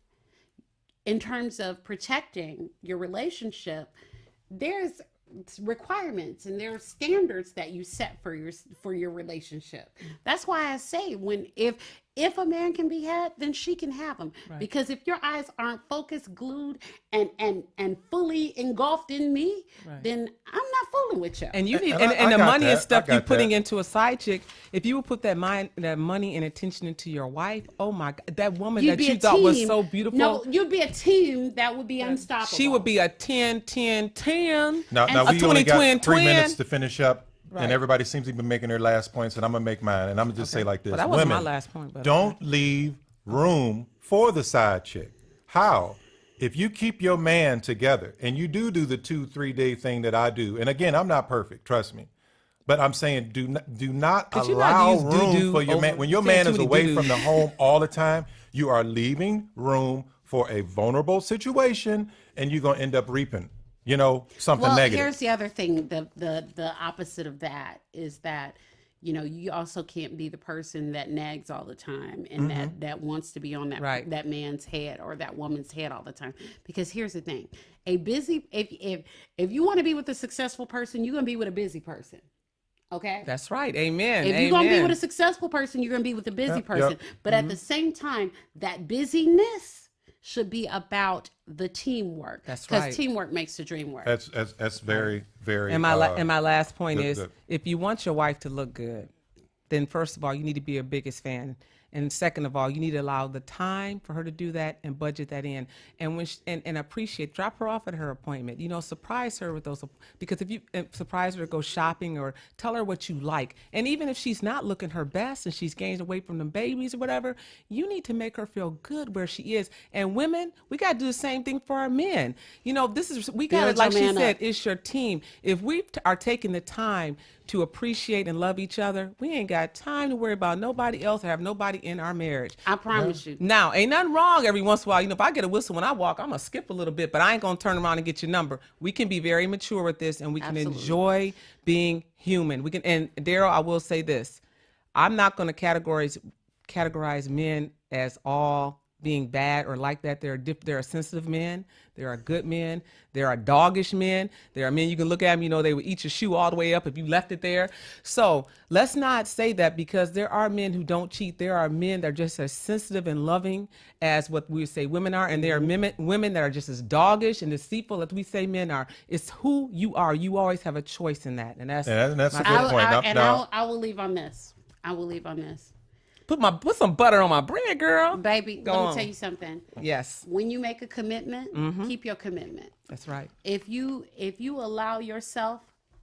in terms of protecting your relationship, there's requirements and there are standards that you set for your relationship. That's why I say if a man can be had, then she can have him.
Right.
Because if your eyes aren't focused, glued, and fully engulfed in me,
Right.
then I'm not fooling with you.
And you need
And
and
I
the
got
money and
that.
stuff
I
you're
got
putting
that.
into a side chick. If you would put that money and attention into your wife, oh my God, that woman
You'd
that
be
you
a
thought was
team.
so beautiful.
No, you'd be a team that would be unstoppable.
She would be a 10, 10, 10.
Now
a
we only
20,
got
20,
3 minutes to finish up,
Right.
and everybody seems to be making their last points, and I'm gonna make mine, and I'm gonna just say like this:
Well, that wasn't
Women,
my last point, but
don't leave room for the side chick. How? If you keep your man together, and you do the 2-3 day thing that I do, and again, I'm not perfect, trust me. But I'm saying, do not
'Cause you're not
allow
used
room
doo-doo
for your
over-
man. When your
saying
man
too
is
many
away
doo-doos.
from the home all the time, you are leaving room for a vulnerable situation, and you're gonna end up reaping, something
well,
negative.
here's the other thing. The opposite of that is that, you also can't be the person that nags all the time and that wants to be on that
Right.
that man's head or that woman's head all the time. Because here's the thing: if you want to be with a successful person, you're gonna be with a busy person. Okay.
That's right. Amen.
If you're gonna be with a successful person, you're gonna be with a busy person.
yep.
But at the same time, that busyness should be about the teamwork.
That's right.
Because teamwork makes the dream work.
That's very, very.
And my last point is,
the-
if you want your wife to look good, then first of all, you need to be her biggest fan. And second of all, you need to allow the time for her to do that and budget that in. And when and appreciate, drop her off at her appointment. Surprise her with those. Because if you surprise her to go shopping or tell her what you like, and even if she's not looking her best and she's gained weight from the babies or whatever, you need to make her feel good where she is. And women, we got to do the same thing for our men. We got to,
Build
like
your
she
man
said,
up.
it's your team. If we are taking the time to appreciate and love each other, we ain't got time to worry about nobody else or have nobody in our marriage.
I promise you.
Now, ain't nothing wrong every once in a while. If I get a whistle when I walk, I'm going to skip a little bit, but I ain't going to turn around and get your number. We can be very mature with this, and we can
Absolutely.
enjoy being human. And Darryl, I will say this. I'm not going to categorize men as all being bad or like that. There are sensitive men. There are good men. There are doggish men. There are men you can look at them, they would eat your shoe all the way up if you left it there. So let's not say that, because there are men who don't cheat. There are men that are just as sensitive and loving as what we say women are. And there are women that are just as doggish and deceitful as we say men are. It's who you are. You always have a choice in that. And that's
a
my-
good point.
I will leave on this.
Put some butter on my bread, girl.
Baby,
Go
let me
on.
tell you something.
Yes,
When you make a commitment, keep your commitment.
that's right.
If you allow yourself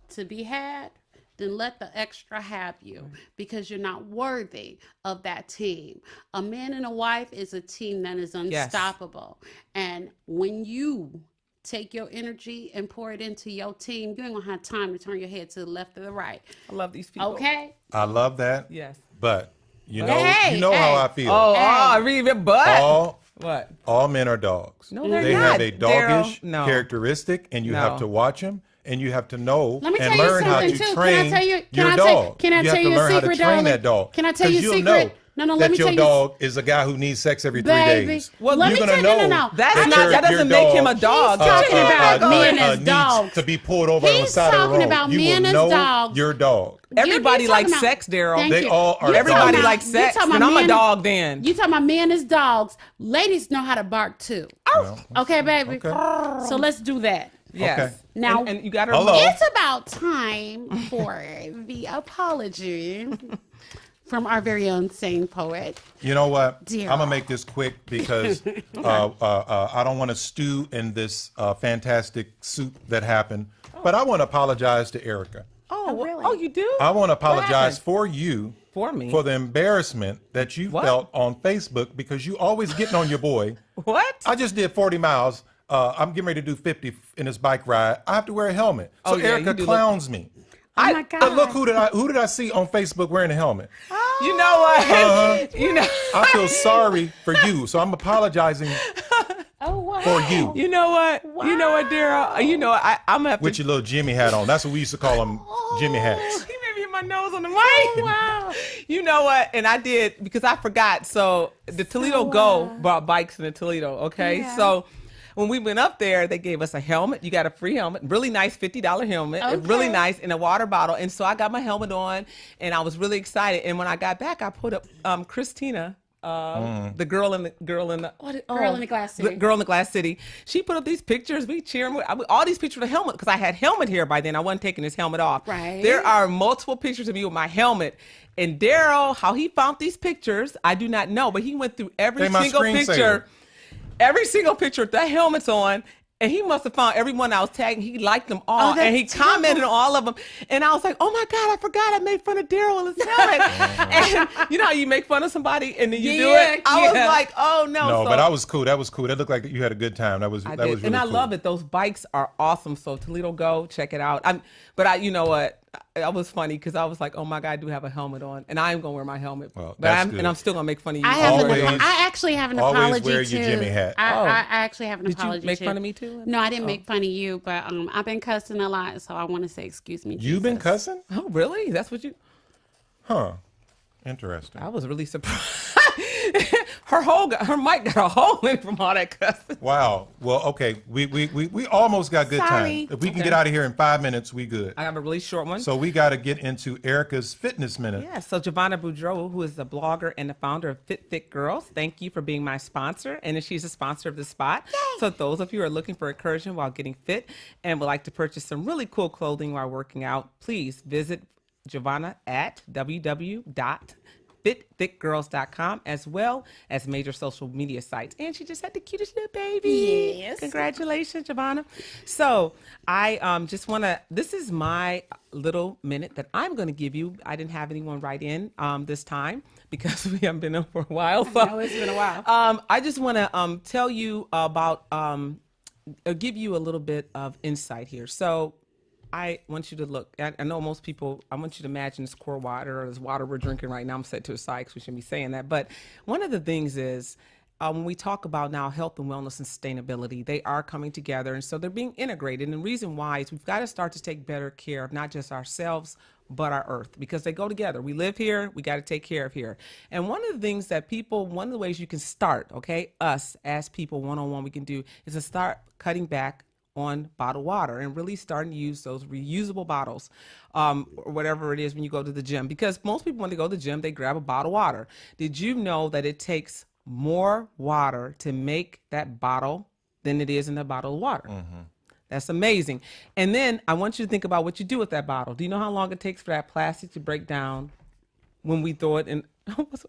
to be had, then let the extra have you, because you're not worthy of that team. A man and a wife is a team that is unstoppable. And when you take your energy and pour it into your team, you ain't gonna have time to turn your head to the left or the right.
I love these people.
Okay?
I love that.
Yes.
But You know,
Hey,
you know how
hey.
I feel.
I read it, but
all
what?
all men are dogs.
No, they're
they
not,
have a doggish
Daryl. No.
characteristic, and you
No.
have to watch them, and you have to know
Let me
and
tell you
learn how
something,
to
too.
train
Can I
your
tell
dog.
can I
you
tell
have
you
to
a
learn how to
secret,
train
darling?
that dog.
Can I tell you a
'Cause you'll
secret?
know
No, let
that
me
your
tell you.
dog is a guy who needs sex every 3
Baby,
days.
well,
You're
let me
gonna
tell you,
know
no.
That's
that
not.
your-
That
your
doesn't make him a
dog,
dog.
He's talking about men as
needs
dogs.
to be pulled over on the
He's
side of the
talking
road.
about
You
men
will
as
know
dogs.
your dog.
Everybody
You're
likes
talking about-
sex, Daryl.
Thank
They
you.
all are
You're
dogs.
Everybody
talking
likes
about- you're
sex,
talking
then
about
I'm a
men-
dog then.
You talking about men as dogs. Ladies know how to bark too. Okay, baby.
Okay.
So let's do that.
Yes.
Okay.
Now-
and you got to
Hello.
It's about time for the apology from our very own sane poet.
You know what?
Dear.
I'm gonna make this quick because I don't want to stew in this fantastic soup that happened. But I want to apologize to Erica.
Oh,
really?
oh, you do?
I want to apologize
happened?
for you.
For me?
For the embarrassment that you
What?
felt on Facebook because you always getting on your boy.
What?
I just did 40 miles. I'm getting ready to do 50 in this bike ride. I have to wear a helmet. So
Oh, yeah,
Erica
you do
clowns me.
Oh my God.
But look, who did I see on Facebook wearing a helmet?
You know what? You know.
I feel sorry for you, so I'm apologizing
Oh, wow.
for you
You know what? You know what, Daryl? You know I'm gonna have
with
to.
your little Jimmy hat on. That's what we used to call them, Jimmy hats.
He made me hit my nose on the mic.
Wow.
You know what? And I did because I forgot. So the Toledo Go brought bikes in the Toledo. Okay,
Yeah.
so. When we went up there, they gave us a helmet. You got a free helmet, really nice $50 helmet, really
Okay.
nice, and a water bottle. And so I got my helmet on, and I was really excited. And when I got back, I put up Christina, the girl in the
Girl in the Glass City.
the girl in the Glass City. She put up these pictures. We cheering. All these pictures of the helmet because I had helmet hair by then. I wasn't taking his helmet off.
Right.
There are multiple pictures of me with my helmet. And Daryl, how he found these pictures, I do not know, but he went through every
They my
single
screensaver.
picture. Every single picture with that helmet's on, and he must have found everyone I was tagging. He liked them all,
Oh, that's
and he commented on all of them. And I was like, "Oh my God, I forgot I made fun of Daryl with his helmet." And you know how you make fun of somebody and then you do
Yeah,
it. I was
yeah.
like, "Oh no!"
No,
So
but that was cool. That was cool. That looked like you had a good time. That was
I
that
did.
was really
and I
cool.
love it. Those bikes are awesome. So Toledo Go, check it out. You know what? I was funny because I was like, "Oh my God, I do have a helmet on, and I am gonna wear my helmet."
Well,
but
that's good.
I'm still gonna make fun of you.
Always-
I actually have an
always
apology
wear
too.
your Jimmy hat.
I actually have an
Did you
apology
make
too.
fun of me too?
No, I didn't make fun of you, but I've been cussing a lot, so I want to say excuse me.
You've been
Jesus.
cussing?
Oh, really? That's what you?
Huh. Interesting.
I was really surprised. her mic got a hole in it from all that cussing.
Wow. Well, okay. We almost got good
Sorry.
time. If we can
Okay.
get out of here in 5 minutes, we good.
I have a really short one.
So we got to get into Erica's fitness minute.
Yeah, so Giovanna Boudreau, who is the blogger and the founder of Fit Thick Girls, thank you for being my sponsor. And she's a sponsor of the spot. So those of you who are looking for encouragement while getting fit and would like to purchase some really cool clothing while working out, please visit Giovanna at www.fitthickgirls.com as well as major social media sites. And she just had the cutest little baby.
Yes.
Congratulations, Giovanna. So I just want to, this is my little minute that I'm going to give you. I didn't have anyone write in this time because we haven't been on for a while. So,
know, it's been a while.
I just want to tell you about, give you a little bit of insight here. So I want you to look. I know most people. I want you to imagine this core water or this water we're drinking right now. I'm set to a side because we shouldn't be saying that. But one of the things is when we talk about now health and wellness and sustainability, they are coming together, and so they're being integrated. And the reason why is we've got to start to take better care of not just ourselves but our earth, because they go together. We live here, we got to take care of here. And one of the things that one of the ways you can start, okay, us as people one-on-one we can do is to start cutting back on bottled water and really starting to use those reusable bottles or whatever it is when you go to the gym, because most people when they go to the gym they grab a bottle of water. Did you know that it takes more water to make that bottle than it is in a bottle of water? That's amazing. And then I want you to think about what you do with that bottle. Do you know how long it takes for that plastic to break down when we throw it in?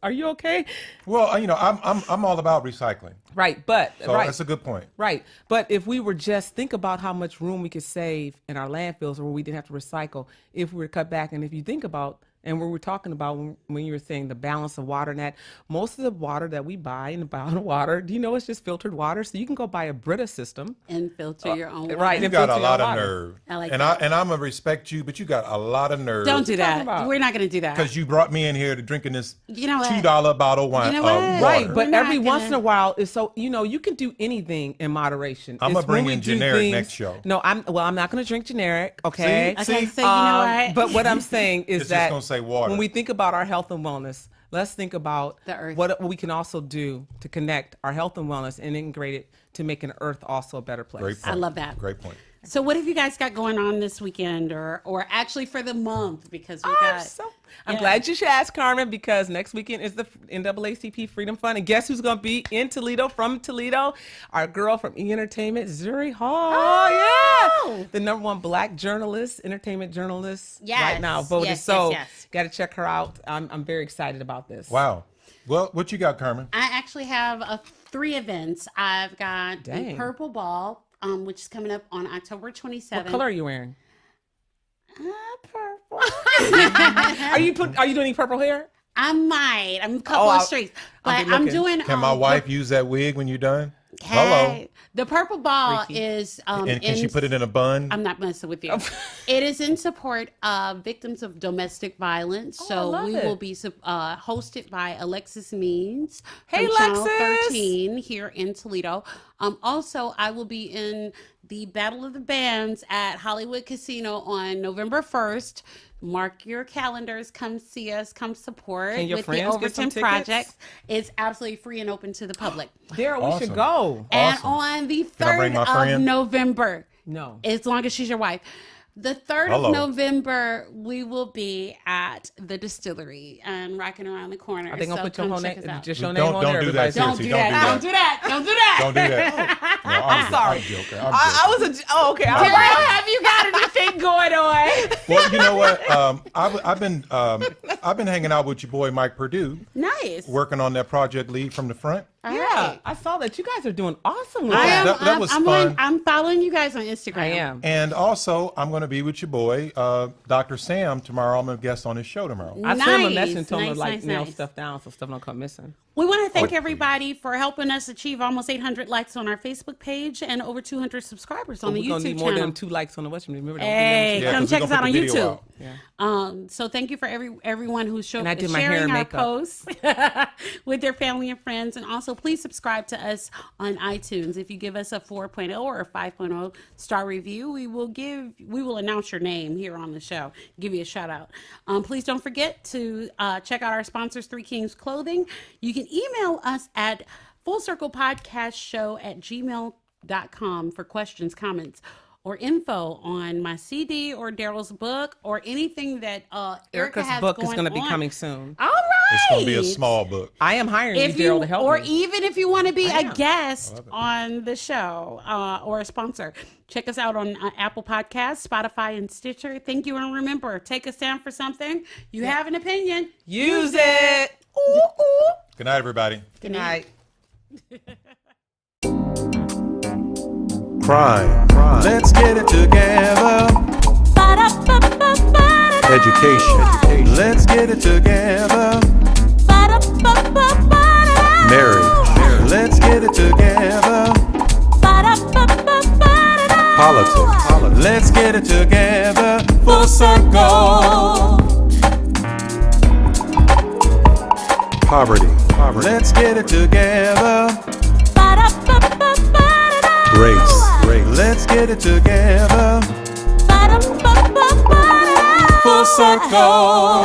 Are you okay?
Well, I'm all about recycling.
Right, but
So
right.
that's a good point.
Right. But if we were just think about how much room we could save in our landfills where we didn't have to recycle if we were cut back. And if you think about, And we were talking about when you were saying the balance of water and that, most of the water that we buy in the bottled water, do you know it's just filtered water? So you can go buy a Brita system.
And filter your own water.
Right.
You
and
got a
filter your
lot of
water.
nerve.
I like
and
that.
I'm gonna respect you, but you got a lot of nerve.
Don't do
you talking
that.
about?
We're not going to do that.
Because you brought me in here to drinking this
You know what?
$2 bottle of wine.
You know what?
Water.
Right,
We're
but
not
every once in
gonna-
a while, it's so you can do anything in moderation.
I'ma
It's when
bring
we
in
do
generic
things-
next show.
No, I'm not going to drink generic. Okay.
See?
Okay, so you know what?
But what I'm saying is
It's just
that
gonna say water.
when we think about our health and wellness, let's think about
The earth.
what we can also do to connect our health and wellness and integrate it to make an earth also a better place.
Great point.
I love that.
Great point.
So what have you guys got going on this weekend or actually for the month? Because we got...
I'm
Yeah.
glad you should ask, Carmen, because next weekend is the NAACP Freedom Fund. And guess who's going to be in Toledo from Toledo? Our girl from E! Entertainment, Zuri Hall.
Oh!
Yeah. The #1 black journalist, entertainment journalist
Yes.
right now voted.
Yes,
so
yes.
got to check her out. I'm very excited about this.
Wow. Well, what you got, Carmen?
I actually have 3 events. I've got the
Dang.
Purple Ball, which is coming up on October 27th.
What color are you wearing?
Purple.
Are you doing any purple hair?
I might. I'm a couple
I'll
of streets.
be
But I'm
looking.
doing...
Can my wife use that wig when you're done?
Hey,
Hello.
the Purple Ball
Freaky.
is...
And can she put it in a bun?
I'm not messing with you. It is in support of victims of domestic violence.
I
So
love
we
it.
will be hosted by Alexis Means
Hey,
from Channel
Alexis.
13 here in Toledo. Also, I will be in the Battle of the Bands at Hollywood Casino on November 1st. Mark your calendars. Come see us. Come support
Can your
with the
friends get some
Overton
tickets?
Project. It's absolutely free and open to the public.
Daryl, we
Awesome.
should go.
And
Awesome.
on the
Can I bring
3rd
my
of
friend?
November,
No.
as long as she's your wife. The 3rd
Hello.
of November, we will be at the distillery and rocking around the corner.
Are they going to
So
put your
come
whole
check
name?
us out.
Just your name
Don't
on there.
do that,
everybody.
Don't
seriously,
do that. Don't do that. Don't do that.
Don't do that. No,
I'm sorry.
I'm joking.
I was okay.
Daryl, have you got anything going on?
Well, you know what? I've been hanging out with your boy Mike Perdue,
Nice.
working on that Project Lead from the front.
All
Yeah,
right.
I saw that. You guys are doing awesome with
I
that.
am.
That was
I'm
fun.
I'm following you guys on Instagram.
I am.
And also, I'm going to be with your boy, Dr. Sam, tomorrow. I'm going to guest on his show tomorrow.
I sent him a
Nice,
message and told him
nice,
to like
nice,
nail
nice.
stuff down so stuff don't come missing.
We want to thank
Oh,
everybody for helping us achieve almost 800 likes on our Facebook page and over 200 subscribers on the
We're gonna
YouTube
need more
channel.
than 2 likes on the what's remember.
Hey,
Yeah,
come
'cause we
check us
gonna
out on
put the video
YouTube.
out.
So thank you for everyone who's
And I did my hair
sharing
and
our
makeup.
posts with their family and friends. And also, please subscribe to us on iTunes. If you give us a 4.0 or a 5.0 star review, we will announce your name here on the show, give you a shout out. Please don't forget to check out our sponsors, Three Kings Clothing. You can email us at fullcirclepodcastshow@gmail.com for questions, comments, or info on my CD or Daryl's book or anything that Erica
Erica's
has
book is
going
going to be
on.
coming soon.
All right.
It's going to be a small book.
I am hiring
If
you, Daryl,
you,
to help
or
me.
even if you want to be
I
a
am.
guest on the show or a sponsor, check us out on Apple Podcasts, Spotify, and Stitcher. Thank you, and remember, take a stand for something. You have an opinion.
Use it.
Ooh, ooh.
Good night, everybody.
Good night.
Crime. Let's get it together. Education. Let's get it together. Marriage. Let's get it together. Politics. Let's get it together. Full circle. Poverty. Let's get it together. Race. Let's get it together. Full circle.